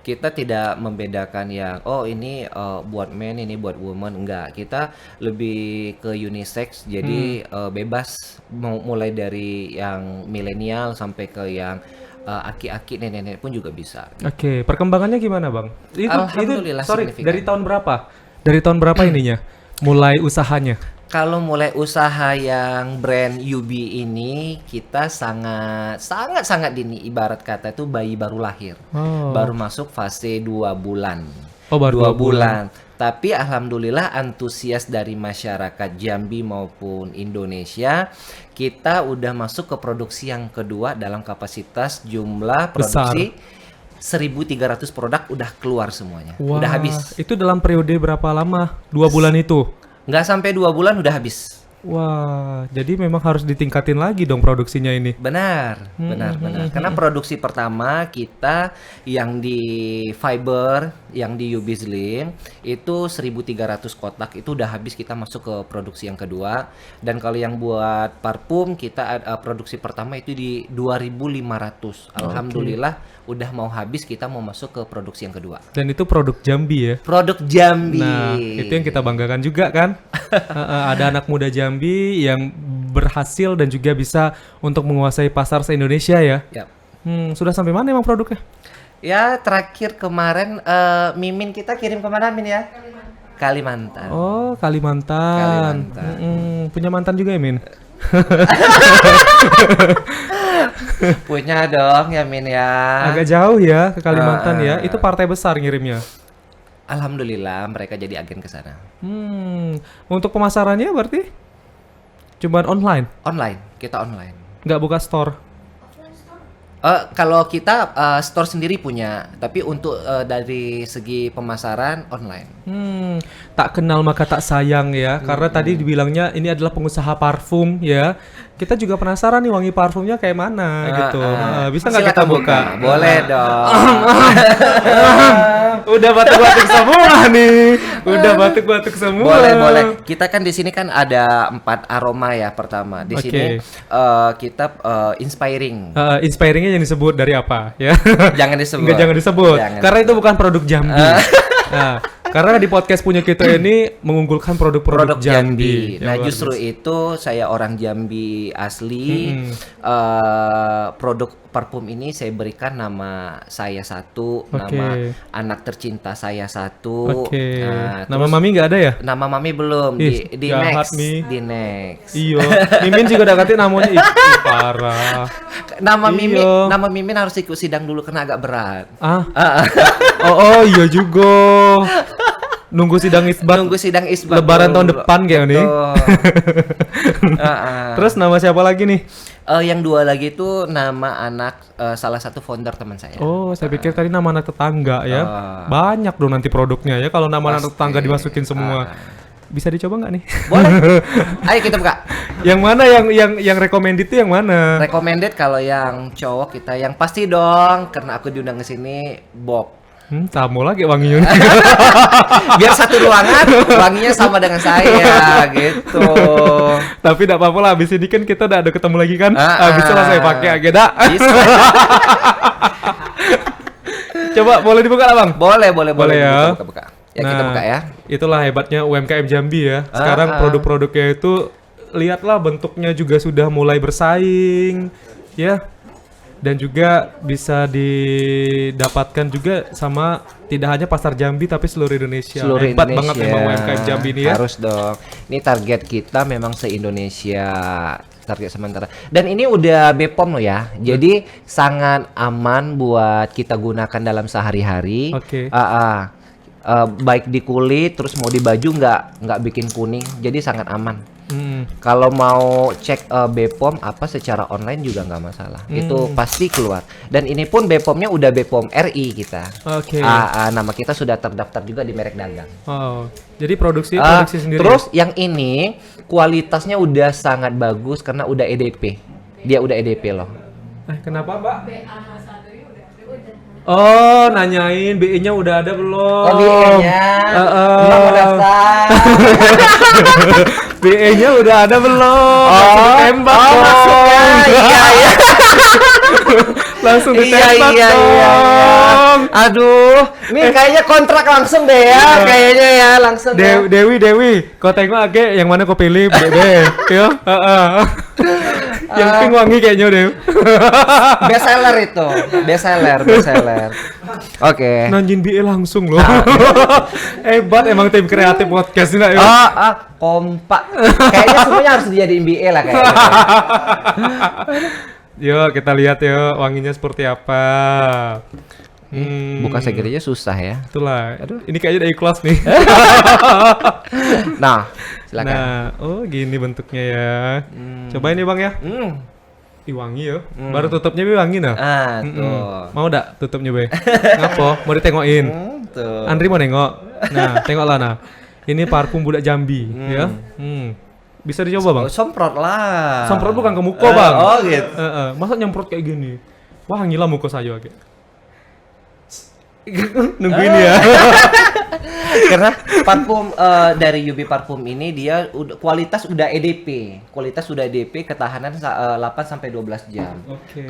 Kita tidak membedakan yang ini buat men, ini buat woman, enggak. Kita lebih ke unisex, jadi bebas mulai dari yang milenial sampai ke yang aki-aki, nenek-nenek pun juga bisa. Oke, perkembangannya gimana, Bang? Alhamdulillah signifikan. Dari tahun berapa? Dari tahun berapa ininya? Mulai usahanya? Kalau mulai usaha yang brand UB ini kita sangat dini, ibarat kata itu bayi baru lahir. Baru masuk fase 2 bulan. Oh, baru 2 bulan. Tapi alhamdulillah antusias dari masyarakat Jambi maupun Indonesia, kita udah masuk ke produksi yang kedua dalam kapasitas jumlah produksi 1.300 produk udah keluar semuanya. Wah, udah habis. Itu dalam periode berapa lama? 2 bulan itu? Nggak sampai 2 bulan udah habis. Wah, jadi memang harus ditingkatin lagi dong produksinya ini. Benar. Karena produksi pertama kita yang di Fiber, yang di UB Slim itu 1.300 kotak itu udah habis, kita masuk ke produksi yang kedua. Dan kalau yang buat parfum kita produksi pertama itu di 2.500. Alhamdulillah udah mau habis, kita mau masuk ke produksi yang kedua. Dan itu produk Jambi ya? Produk Jambi. Nah, itu yang kita banggakan juga kan? Ada anak muda Jambi yang berhasil dan juga bisa untuk menguasai pasar se-Indonesia ya? Yap. Sudah sampai mana emang produknya? Ya, terakhir kemarin Mimin kita kirim kemana, Min ya? Kalimantan. Oh, Kalimantan. Punya mantan juga ya, Min? Punya dong ya, Min ya. Agak jauh ya ke Kalimantan ya. Itu partai besar ngirimnya. Alhamdulillah mereka jadi agen ke sana. Untuk pemasarannya berarti cuman online? Online, kita online. Nggak buka store? Kalau kita store sendiri punya, tapi untuk dari segi pemasaran online. Tak kenal maka tak sayang ya, karena tadi dibilangnya ini adalah pengusaha parfum ya. Kita juga penasaran nih wangi parfumnya kayak mana gitu. Bisa nggak kita buka? Boleh dong. Udah batuk-batuk semua nih. Udah batuk-batuk semua. Boleh. Kita kan di sini kan ada 4 aroma ya pertama. Di sini kita inspiring. Inspiringnya yang disebut dari apa ya? Jangan disebut. Enggak, jangan disebut. Karena itu bukan produk Jambi. Karena di podcast punya kita ini mengunggulkan produk-produk Jambi. Nah, justru itu saya orang Jambi asli. Produk parfum ini saya berikan nama saya satu, nama anak tercinta saya satu. Nama mami nggak ada ya? Nama mami belum. Di next. Di next. Iyo. Mimin juga udah ganti namanya. Parah. Nama Mimin harus ikut sidang dulu karena agak berat. Oh iya juga. Nunggu sidang isbat. Lebaran tahun depan kayak nih. Terus nama siapa lagi nih? Yang 2 lagi itu nama anak salah satu founder teman saya. Oh, saya pikir tadi nama anak tetangga ya. Banyak dong nanti produknya ya kalau nama anak tetangga dimasukin semua. Bisa dicoba nggak nih? Boleh. Ayo kita buka. Yang mana yang recommended itu yang mana? Recommended kalau yang cowok kita yang pasti dong karena aku diundang ke sini Bob. Sama lagi wanginya. Biar satu ruangan wanginya sama dengan saya gitu. Tapi tidak apa-apa lah, habis ini kan kita udah ada ketemu lagi kan. Bisa lah saya pakai agenda. Coba boleh dibuka lah Bang? Boleh ya. Buka. Ya kita buka ya. Itulah hebatnya UMKM Jambi ya. Sekarang produk-produknya itu lihatlah bentuknya juga sudah mulai bersaing ya. Dan juga bisa didapatkan juga sama tidak hanya pasar Jambi tapi seluruh Indonesia. Hebat banget memang UMKM Jambi ini ya. Harus dong. Ini target kita memang se-Indonesia, target sementara. Dan ini udah BPOM loh ya. Jadi sangat aman buat kita gunakan dalam sehari-hari. Baik di kulit terus mau di baju nggak bikin kuning. Jadi sangat aman. Kalau mau cek BPOM secara online juga nggak masalah. Itu pasti keluar. Dan ini pun BPOM-nya udah BPOM RI kita. Nama kita sudah terdaftar juga di merek dagang. Jadi produksi sendiri. Terus yang ini kualitasnya udah sangat bagus karena udah EDP. Dia udah EDP loh. Kenapa Mbak? Oh, nanyain BE-nya udah ada belum? Oh, BE-nya. Belum daftar. BE-nya udah ada belum? Tembak dong. Maksudnya iya. Langsung ditembak dong. Aduh, ini kayaknya kontrak langsung deh ya. Kayaknya ya langsung. Dewi, kau tengok aja yang mana kau pilih, Deh. Ya, yang pink wangi kayaknya Dew. Best seller. Oke. Nanjin BE langsung loh. Hebat emang tim kreatif podcast ini ya. Kompak. Kayaknya semuanya harus dijadiin BE lah kayaknya. Yuk kita lihat yuk wanginya seperti apa. Buka segel aja susah ya. Itulah. Aduh, ini kayaknya udah ikhlas nih. Nah, silakan. Nah, oh gini bentuknya ya. Cobain nih Bang ya. Ih, wangi ya. Baru tutupnya be wangi nah. Tuh. Mau dak tutupnya be? Ngapo? Mau ditengokin? Tuh. Andri mau nengok. Nah, tengoklah nah. Ini parfum budak Jambi ya. Bisa dicoba Bang. Semprot lah. Semprot bukan ke muka Bang. Oh gitu. Masa nyemprot kayak gini? Wah, ngilah muka saya kayak. Nungguin ya. Karena parfum dari UB Parfum ini dia kualitas udah EDP. Kualitas udah EDP, ketahanan 8 sampai 12 jam.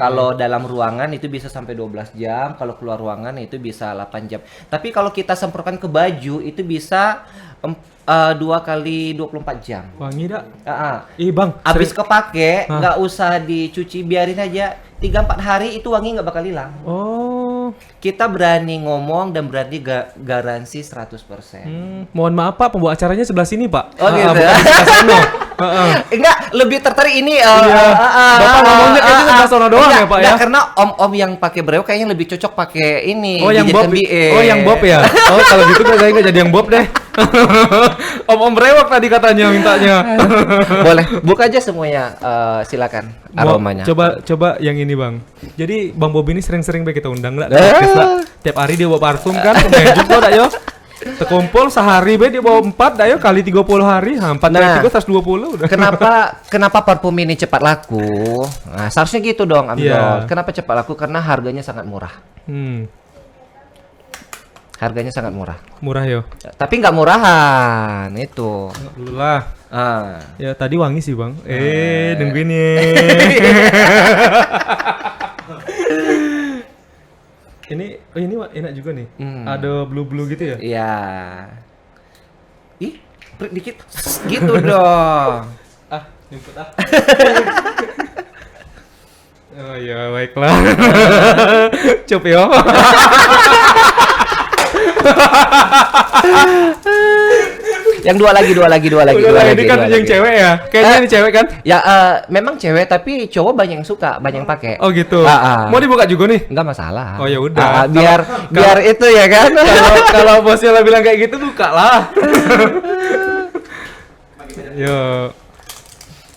Kalau dalam ruangan itu bisa sampai 12 jam, kalau keluar ruangan itu bisa 8 jam. Tapi kalau kita semprotkan ke baju itu bisa 2 kali 24 jam. Wangi dak? Ih Bang, abis kepake nggak usah dicuci, biarin aja 3-4 hari itu wangi nggak bakal hilang. Oh, Kita berani ngomong dan berani garansi 100%. mohon maaf Pak, pembawa acaranya sebelah sini Pak. Oh gitu. Bukan sebelah sono. Enggak, lebih tertarik ini Bapak ngomongnya kayaknya sebelah sono doang ya Pak ya? Karena om-om yang pakai brewok kayaknya lebih cocok pakai ini. Oh yang Bob. Oh yang Bob ya. Oh kalau gitu saya nggak jadi yang Bob deh. Om brewok tadi katanya mintanya. Boleh, buka aja semuanya. Silakan aromanya. Coba yang ini Bang. Jadi Bang Bob ini sering-sering kita undang lah. Tiap hari dia bawa parfum kan, magic kok dak yo. Terkumpul sehari be dia bawa 4 dak yo kali 30 hari, 4 kali 3 120 udah. Kenapa parfum ini cepat laku? Nah, seharusnya gitu dong, Amdol. Yeah. Kenapa cepat laku? Karena harganya sangat murah. Harganya sangat murah. Murah yo. Tapi nggak murahan itu. Dulu lah. Ya tadi wangi sih Bang. Nungguin ya. Ini enak juga nih. Ada blue gitu ya? Iya. Ih, prik dikit. Gitu dong. Jemput Oh ya baiklah. Cup yo. Yang dua lagi. Ini kan yang cewek ya? Kayaknya ini cewek kan? Ya memang cewek tapi cowok banyak yang suka, banyak yang pakai. Oh gitu. Mau dibuka juga nih? Enggak masalah. Oh ya udah. Biar itu ya kan. Kalau bosnya bilang kayak gitu buka lah. Yo.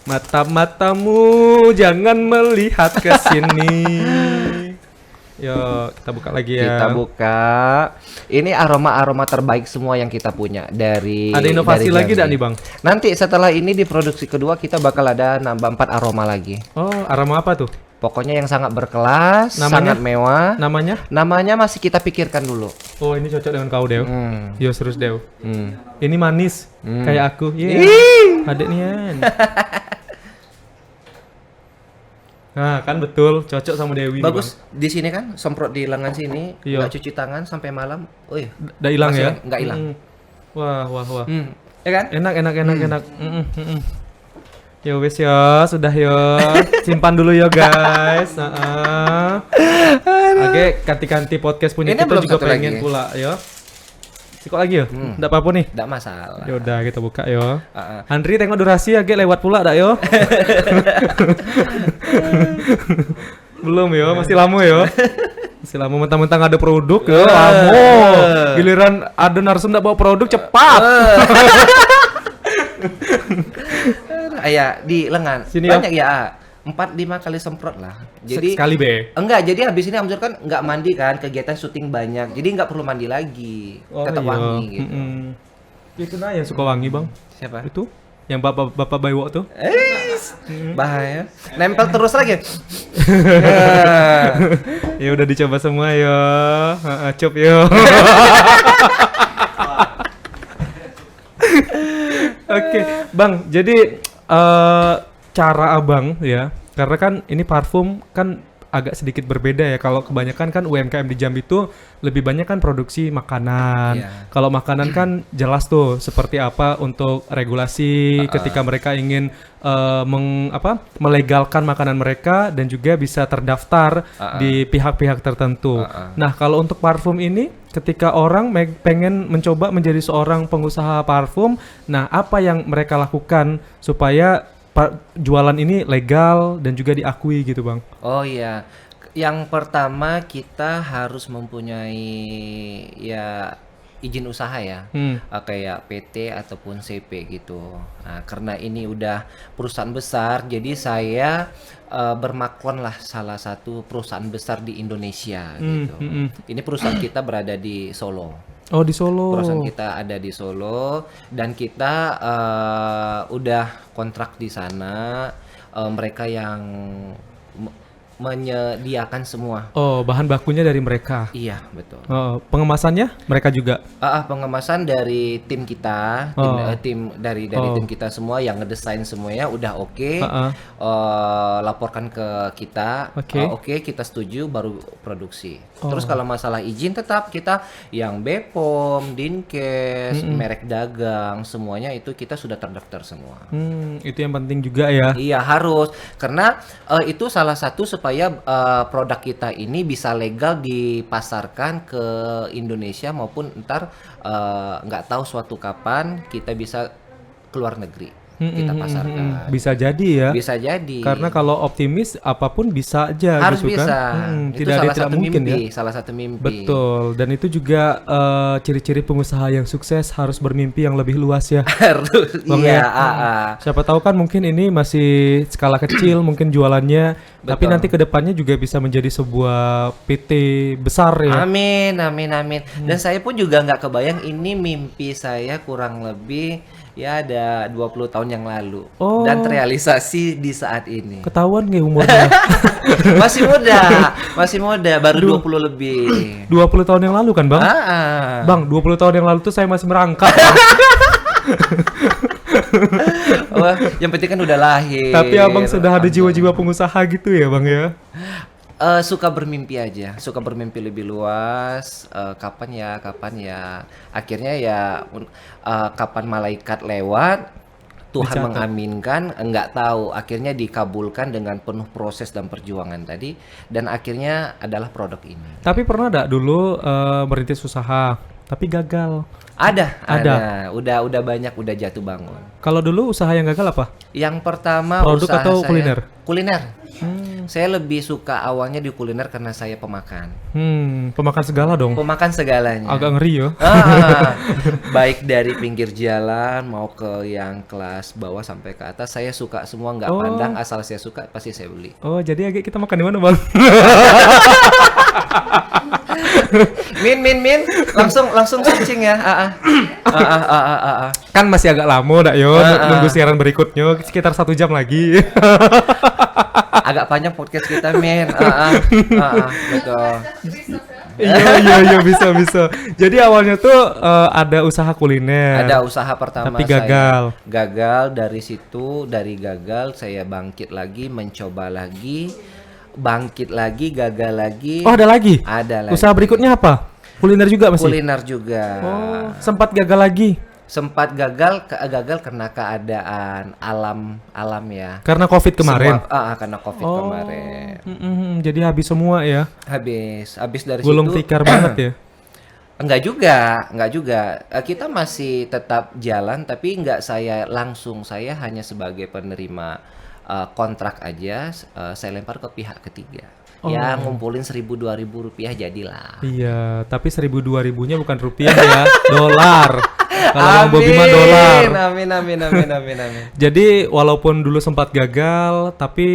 Mata-matamu jangan melihat ke sini. Yo, kita buka lagi ya. Kita buka. Ini aroma-aroma terbaik semua yang kita punya dari. Ada inovasi dari lagi Jambi. enggak nih, Bang? Nanti setelah ini di produksi kedua kita bakal ada nambah 4 aroma lagi. Oh, aroma apa tuh? Pokoknya yang sangat berkelas, sangat mewah. Namanya? Namanya masih kita pikirkan dulu. Oh, ini cocok dengan kau, Dew. Yo, serius, Dew. Ini manis, kayak aku. Adek nian. Nah, kan betul, cocok sama Dewi. Bagus. Bang. Di sini kan semprot di lengan sini, nggak cuci tangan sampai malam. Oh iya. Udah hilang ya? Nggak hilang. Wah. Ya kan? Enak. Ya wes ya, sudah ya. Simpan dulu ya guys. Oke, ganti-ganti podcast punya ini kita juga pengen lagi. pula ya. Sikok lagi ya? Nggak apa-apa nih? Nggak masalah. Ya udah kita buka yo. Andri tengok durasi ya, lewat pula dak yo. Belum yo, masih lama yo. Masih lama mentang-mentang ada produk yo, lama. Giliran ada narsum ndak bawa produk cepat. Ya di lengan. Sini banyak ya. 4-5 kali semprot lah. Jadi sekali be. Enggak, jadi habis ini Amzur kan enggak mandi kan, kegiatan syuting banyak. Jadi enggak perlu mandi lagi. Tetap wangi gitu. Itu nah yang suka wangi, Bang. Siapa? Itu yang bapak baywok tuh. Bahaya. Nempel terus lagi. Ya udah dicoba semua yo. Cop yo. Oke, Bang. Jadi cara Abang ya, karena kan ini parfum kan agak sedikit berbeda ya. Kalau kebanyakan kan UMKM di Jambi itu lebih banyak kan produksi makanan. Kalau makanan kan jelas tuh seperti apa untuk regulasi ketika mereka ingin melegalkan makanan mereka dan juga bisa terdaftar di pihak-pihak tertentu. Nah, kalau untuk parfum ini ketika orang pengen mencoba menjadi seorang pengusaha parfum, nah apa yang mereka lakukan supaya jualan ini legal dan juga diakui gitu, Bang? Oh iya. Yang pertama kita harus mempunyai ya izin usaha ya, kayak PT ataupun CP gitu. Nah, karena ini udah perusahaan besar, jadi saya bermakon lah salah satu perusahaan besar di Indonesia gitu. Ini perusahaan kita berada di Solo. Oh, di Solo. Perusahaan kita ada di Solo dan kita udah kontrak di sana. Mereka yang menyediakan semua. Oh, bahan bakunya dari mereka. Iya, betul. Oh, pengemasannya mereka juga. Pengemasan dari tim kita, tim dari tim kita semua yang ngedesain semuanya udah oke. Laporkan ke kita. Oke, kita setuju baru produksi. Terus kalau masalah izin tetap kita yang BPOM, Dinkes, merek dagang, semuanya itu kita sudah terdaftar semua. Itu yang penting juga ya. Iya, harus. Karena itu salah satu supaya produk kita ini bisa legal dipasarkan ke Indonesia maupun ntar nggak tahu suatu kapan kita bisa keluar negeri kita pasarkan. Bisa jadi ya. Bisa jadi. Karena kalau optimis apapun bisa aja harus gitu bisa. kan. Itu Tidak ada salah tidak satu mungkin mimpi, ya. salah satu mimpi. Betul. Dan itu juga ciri-ciri pengusaha yang sukses harus bermimpi yang lebih luas ya. Harus. Bang, Iya, Siapa tahu kan mungkin ini masih skala kecil mungkin jualannya, tapi Betul. nanti kedepannya juga bisa menjadi sebuah PT besar ya. Amin. Dan saya pun juga nggak kebayang ini mimpi saya kurang lebih ya ada 20 tahun yang lalu. Dan terrealisasi di saat ini. Ketahuan nggak umurnya? Masih muda, baru 20 lebih. 20 tahun yang lalu kan Bang? Bang, 20 tahun yang lalu tuh saya masih merangkak. Wah, yang penting kan udah lahir. Tapi abang sudah ada jiwa-jiwa pengusaha gitu ya Bang ya? Suka bermimpi aja, suka bermimpi lebih luas. Kapan ya. Akhirnya ya kapan malaikat lewat, Tuhan mengaminkan, enggak tahu. Akhirnya dikabulkan dengan penuh proses dan perjuangan tadi, dan akhirnya adalah produk ini. Tapi pernah enggak dulu merintis usaha, tapi gagal? Ada. Udah banyak, udah jatuh bangun. Kalau dulu usaha yang gagal apa? Yang pertama produk usaha atau saya, kuliner? Kuliner. Saya lebih suka awalnya di kuliner karena saya pemakan. Pemakan segala dong. Pemakan segalanya. Agak ngeri ya. Baik dari pinggir jalan mau ke yang kelas bawah sampai ke atas, saya suka semua, nggak pandang, asal saya suka pasti saya beli. Oh, jadi agak kita makan di mana Bang? Min, langsung searching ya. Kan masih agak lama dak yo, nunggu siaran berikutnya sekitar 1 jam lagi. Agak panjang podcast kita, Min. Betul. Iya bisa. Jadi awalnya tuh ada usaha kuliner. Ada usaha pertama tapi gagal. Saya gagal. Dari situ, dari gagal saya bangkit lagi, mencoba lagi, bangkit lagi, gagal lagi. Oh, ada lagi? Ada lagi. Usaha berikutnya apa? Kuliner juga masih? Kuliner juga. Oh, sempat gagal lagi? Sempat gagal karena keadaan alam ya. Karena COVID kemarin? Karena COVID kemarin. Jadi habis semua ya? Habis dari gulung situ. tikar banget ya? Enggak juga. Kita masih tetap jalan, tapi enggak saya hanya sebagai penerima kontrak aja, saya lempar ke pihak ketiga. Ya ngumpulin 1.000-2.000 rupiah jadilah. Iya, tapi 1.000-2.000-nya bukan rupiah ya, dolar. Kalau Bang Bobi mah dolar. Amin. Jadi walaupun dulu sempat gagal, tapi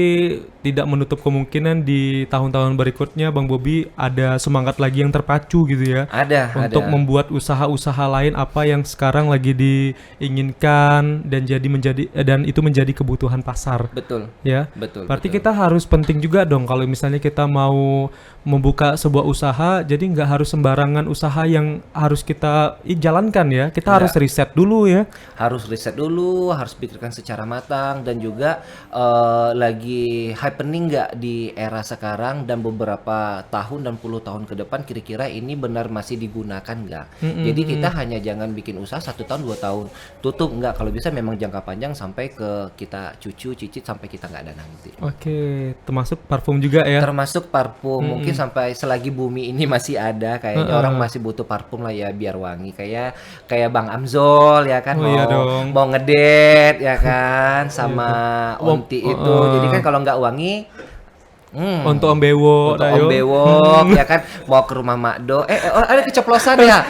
tidak menutup kemungkinan di tahun-tahun berikutnya Bang Bobi ada semangat lagi yang terpacu gitu ya. Ada. Untuk membuat usaha-usaha lain apa yang sekarang lagi diinginkan dan itu menjadi kebutuhan pasar. Betul. Ya. Betul. Berarti kita harus penting juga dong kalau misalnya kita mau membuka sebuah usaha, jadi nggak harus sembarangan usaha yang harus kita jalankan ya. Kita harus riset dulu ya. Harus riset dulu, harus pikirkan secara matang, dan juga lagi happening nggak di era sekarang dan beberapa tahun dan puluh tahun ke depan, kira-kira ini benar masih digunakan nggak? Jadi kita hanya jangan bikin usaha 1 tahun 2 tahun tutup, nggak. Kalau bisa memang jangka panjang sampai ke kita cicit sampai kita nggak ada nanti. Oke, termasuk parfum juga ya? Termasuk parfum, mungkin sampai selagi bumi ini masih ada, kayaknya orang masih butuh parfum lah ya biar wangi, kayak Bang Amzol ya kan, mau ngedate ya kan sama Onti itu. Jadi kan kalau nggak wangi Untuk Om Bewo, untuk Om Bewo, ya kan, mau ke rumah Makdo. Ada keceplosan ya?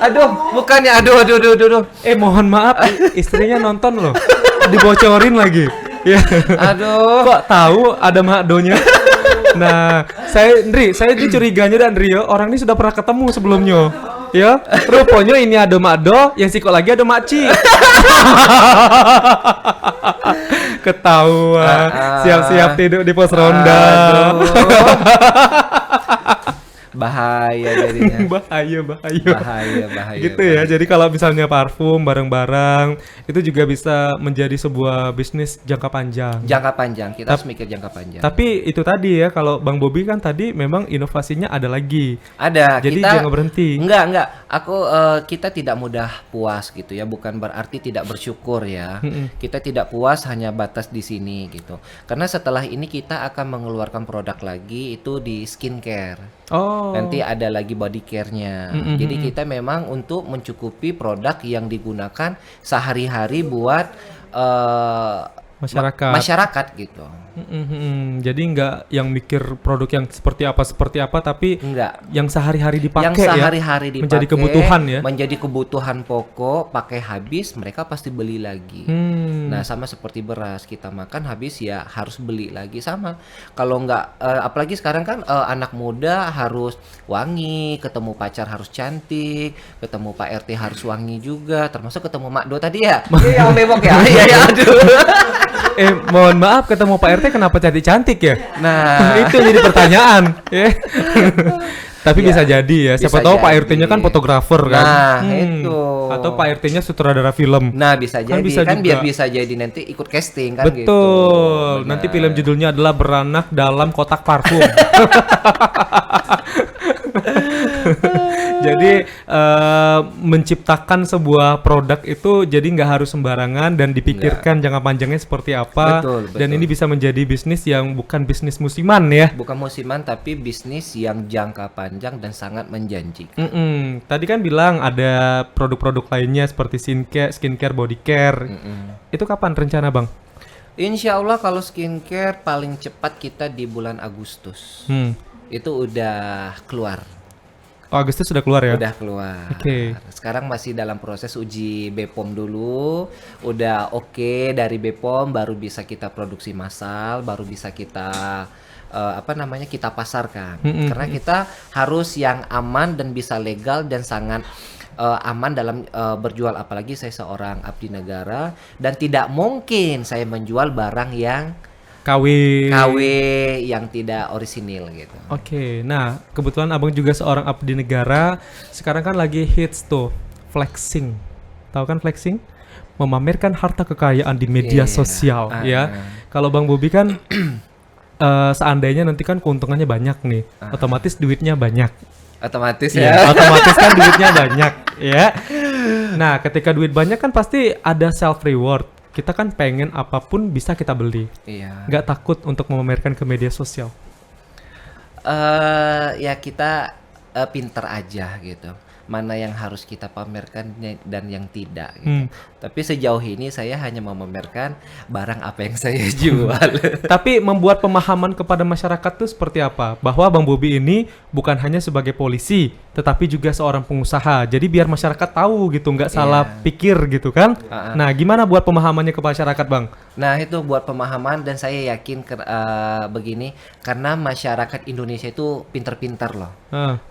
Aduh, bukannya, aduh. Mohon maaf, istrinya nonton loh, dibocorin lagi. Ya. Aduh. Kok tahu ada Makdonya? Nah, saya curiganya dan Rio, orang ini sudah pernah ketemu sebelumnya. Ya, rupanya ini ada Makdo, yang siko lagi ada Makci. Ketahuan, siap-siap tidur di pos ronda. Bahaya jadinya. bahaya. Gitu ya. Jadi kalau misalnya parfum barang-barang itu juga bisa menjadi sebuah bisnis jangka panjang. Kita harus mikir jangka panjang. Tapi itu tadi ya, kalau Bang Bobby kan tadi memang inovasinya ada lagi. Ada. Jadi jangan berhenti. Enggak. Kita tidak mudah puas gitu ya. Bukan berarti tidak bersyukur ya. Kita tidak puas hanya batas di sini gitu. Karena setelah ini kita akan mengeluarkan produk lagi itu di skincare. Nanti ada lagi body care-nya. Jadi kita memang untuk mencukupi produk yang digunakan sehari-hari buat masyarakat gitu. Jadi nggak yang mikir produk yang seperti apa, tapi enggak. Yang sehari-hari dipakai, yang sehari-hari dipakai, menjadi kebutuhan ya. Menjadi kebutuhan pokok, pakai habis mereka pasti beli lagi. Nah, sama seperti beras, kita makan habis ya harus beli lagi sama. Kalau nggak, apalagi sekarang kan anak muda harus wangi, ketemu pacar harus cantik, ketemu Pak RT harus wangi juga, termasuk ketemu Makdo tadi ya. Iya, Om Bebok ya. Iya, aduh. Mohon maaf, ketemu Pak RT kenapa cantik-cantik ya? Nah, itu jadi pertanyaan. Tapi ya, bisa jadi ya. Siapa tahu Pak RT-nya kan fotografer kan. Nah, itu. Atau Pak RT-nya sutradara film. Nah, bisa jadi kan biar bisa jadi nanti ikut casting kan. Betul. Gitu. Nanti film judulnya adalah Beranak dalam Kotak Parfum. Jadi menciptakan sebuah produk itu jadi nggak harus sembarangan dan dipikirkan jangka panjangnya seperti apa. Betul. Dan ini bisa menjadi bisnis yang bukan bisnis musiman ya. Bukan musiman tapi bisnis yang jangka panjang dan sangat menjanjikan. Tadi kan bilang ada produk-produk lainnya seperti skincare, body care. Itu kapan rencana Bang? Insya Allah kalau skincare paling cepat kita di bulan Agustus. Itu udah keluar. Agustus sudah keluar ya? Udah keluar. Oke. Sekarang masih dalam proses uji BPOM dulu. Udah oke dari BPOM baru bisa kita produksi massal, baru bisa kita kita pasarkan. Karena kita harus yang aman dan bisa legal dan sangat aman dalam berjual. Apalagi saya seorang abdi negara dan tidak mungkin saya menjual barang yang KW yang tidak orisinil gitu. Oke, nah kebetulan abang juga seorang abdi negara. Sekarang kan lagi hits tuh flexing. Tahu kan flexing? Memamerkan harta kekayaan di media sosial ya. Kalau Bang Bobby kan seandainya nanti kan keuntungannya banyak nih, otomatis duitnya banyak. Otomatis otomatis kan duitnya banyak ya. Nah, ketika duit banyak kan pasti ada self reward. Kita kan pengen apapun bisa kita beli. Iya. Nggak takut untuk memamerkan ke media sosial. Ya kita pinter aja gitu. Mana yang harus kita pamerkan dan yang tidak gitu. Tapi sejauh ini saya hanya memamerkan barang apa yang saya jual. Tapi membuat pemahaman kepada masyarakat tuh seperti apa? Bahwa Bang Bobby ini bukan hanya sebagai polisi, tetapi juga seorang pengusaha. Jadi biar masyarakat tahu gitu, nggak salah pikir gitu kan. Nah, gimana buat pemahamannya ke masyarakat Bang? Nah, itu buat pemahaman dan saya yakin begini, karena masyarakat Indonesia itu pintar-pintar loh.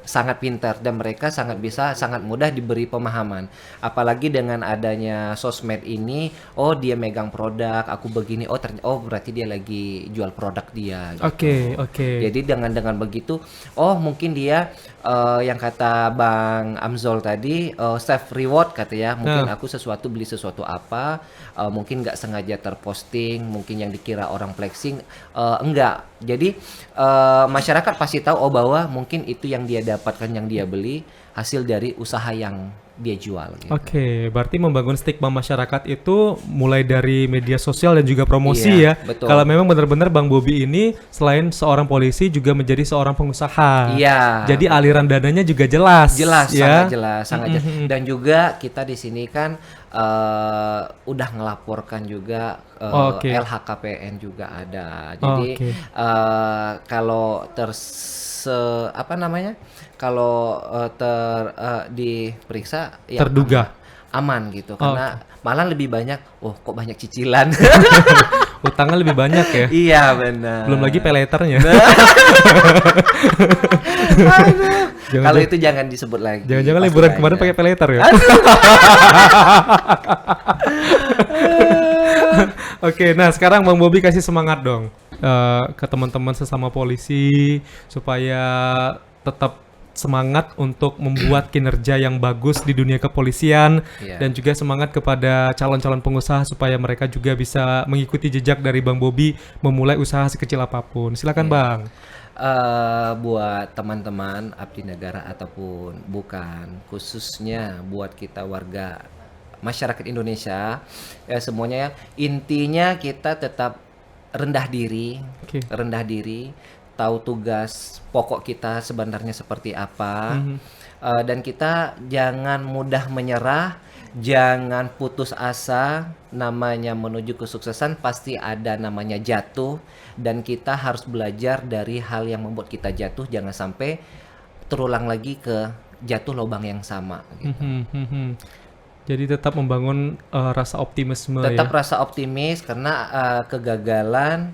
Sangat pintar dan mereka sangat mudah diberi pemahaman. Apalagi dengan adanya sosmed ini, oh dia megang produk, aku begini, oh berarti dia lagi jual produk dia gitu. Oke. Jadi dengan begitu, oh mungkin dia yang kata Bang Amzol tadi, self reward kata ya, mungkin aku beli sesuatu apa, mungkin nggak sengaja terposting, mungkin yang dikira orang flexing, enggak. Jadi masyarakat pasti tahu bahwa mungkin itu yang dia dapatkan, yang dia beli hasil dari usaha yang dia jual gitu. Oke, berarti membangun stigma masyarakat itu mulai dari media sosial dan juga promosi ya. Betul. Kalau memang benar-benar Bang Bobby ini selain seorang polisi juga menjadi seorang pengusaha. Iya. Jadi aliran dananya juga jelas. Sangat jelas. Dan juga kita di sini kan udah ngelaporkan juga LHKPN juga ada. Jadi kalau kalau diperiksa ya terduga aman gitu, karena malah lebih banyak, kok banyak cicilan. Utangnya lebih banyak ya. Iya benar. Belum lagi peleternya. Kalau itu jangan disebut lagi. Jangan-jangan liburan kemarin pakai peleter ya. Oke, nah sekarang Bang Bobby kasih semangat dong ke teman-teman sesama polisi supaya tetap semangat untuk membuat kinerja yang bagus di dunia kepolisian, dan juga semangat kepada calon-calon pengusaha supaya mereka juga bisa mengikuti jejak dari Bang Bobby memulai usaha sekecil apapun. Silakan Bang. Buat teman-teman abdi negara ataupun bukan, khususnya buat kita warga masyarakat Indonesia ya, semuanya ya, intinya kita tetap rendah diri, tahu tugas pokok kita sebenarnya seperti apa, dan kita jangan mudah menyerah, jangan putus asa. Namanya menuju kesuksesan pasti ada namanya jatuh, dan kita harus belajar dari hal yang membuat kita jatuh, jangan sampai terulang lagi ke jatuh lubang yang sama gitu. Jadi tetap membangun rasa optimisme. Tetap rasa optimis, karena kegagalan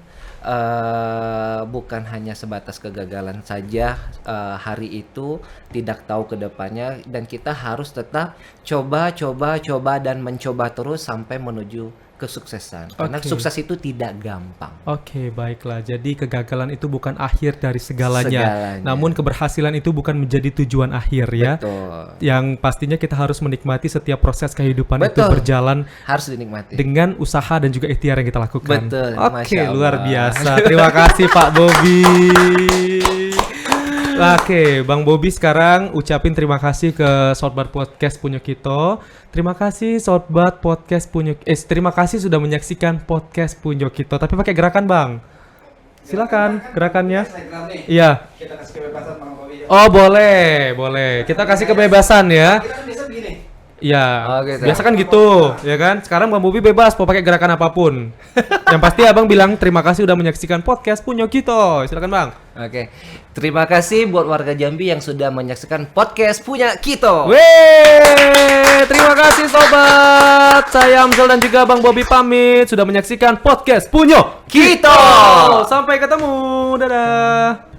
bukan hanya sebatas kegagalan saja hari itu, tidak tahu ke depannya, dan kita harus tetap coba dan mencoba terus sampai menuju kesuksesan. Karena sukses itu tidak gampang. Oke, baiklah. Jadi kegagalan itu bukan akhir dari segalanya. Namun keberhasilan itu bukan menjadi tujuan akhir ya. Betul. Yang pastinya kita harus menikmati setiap proses kehidupan itu berjalan. Harus dinikmati. Dengan usaha dan juga ikhtiar yang kita lakukan. Betul. Oke, luar biasa. Terima kasih Pak Bobby. Oke, Bang Bobby sekarang ucapin terima kasih ke Sobat Podcast Punyo Kito. Terima kasih Sobat Podcast Punyo. Terima kasih sudah menyaksikan Podcast Punyo Kito. Tapi pakai gerakan Bang. Silakan gerakannya. Iya. Kita kasih kebebasan Bang Bobby. Oh boleh. Kita kasih kebebasan ya. Kita kan bisa begini. Iya, biasa kan gitu, ya kan? Sekarang Bang Bobby bebas mau pakai gerakan apapun. Yang pasti Abang bilang terima kasih udah menyaksikan Podcast Punyo Kito. Silakan Bang. Oke. Terima kasih buat warga Jambi yang sudah menyaksikan Podcast Punya Kito. Weh, terima kasih sobat. Saya Amsel dan juga Bang Bobby pamit sudah menyaksikan Podcast Punyo Kito. Sampai ketemu. Dadah.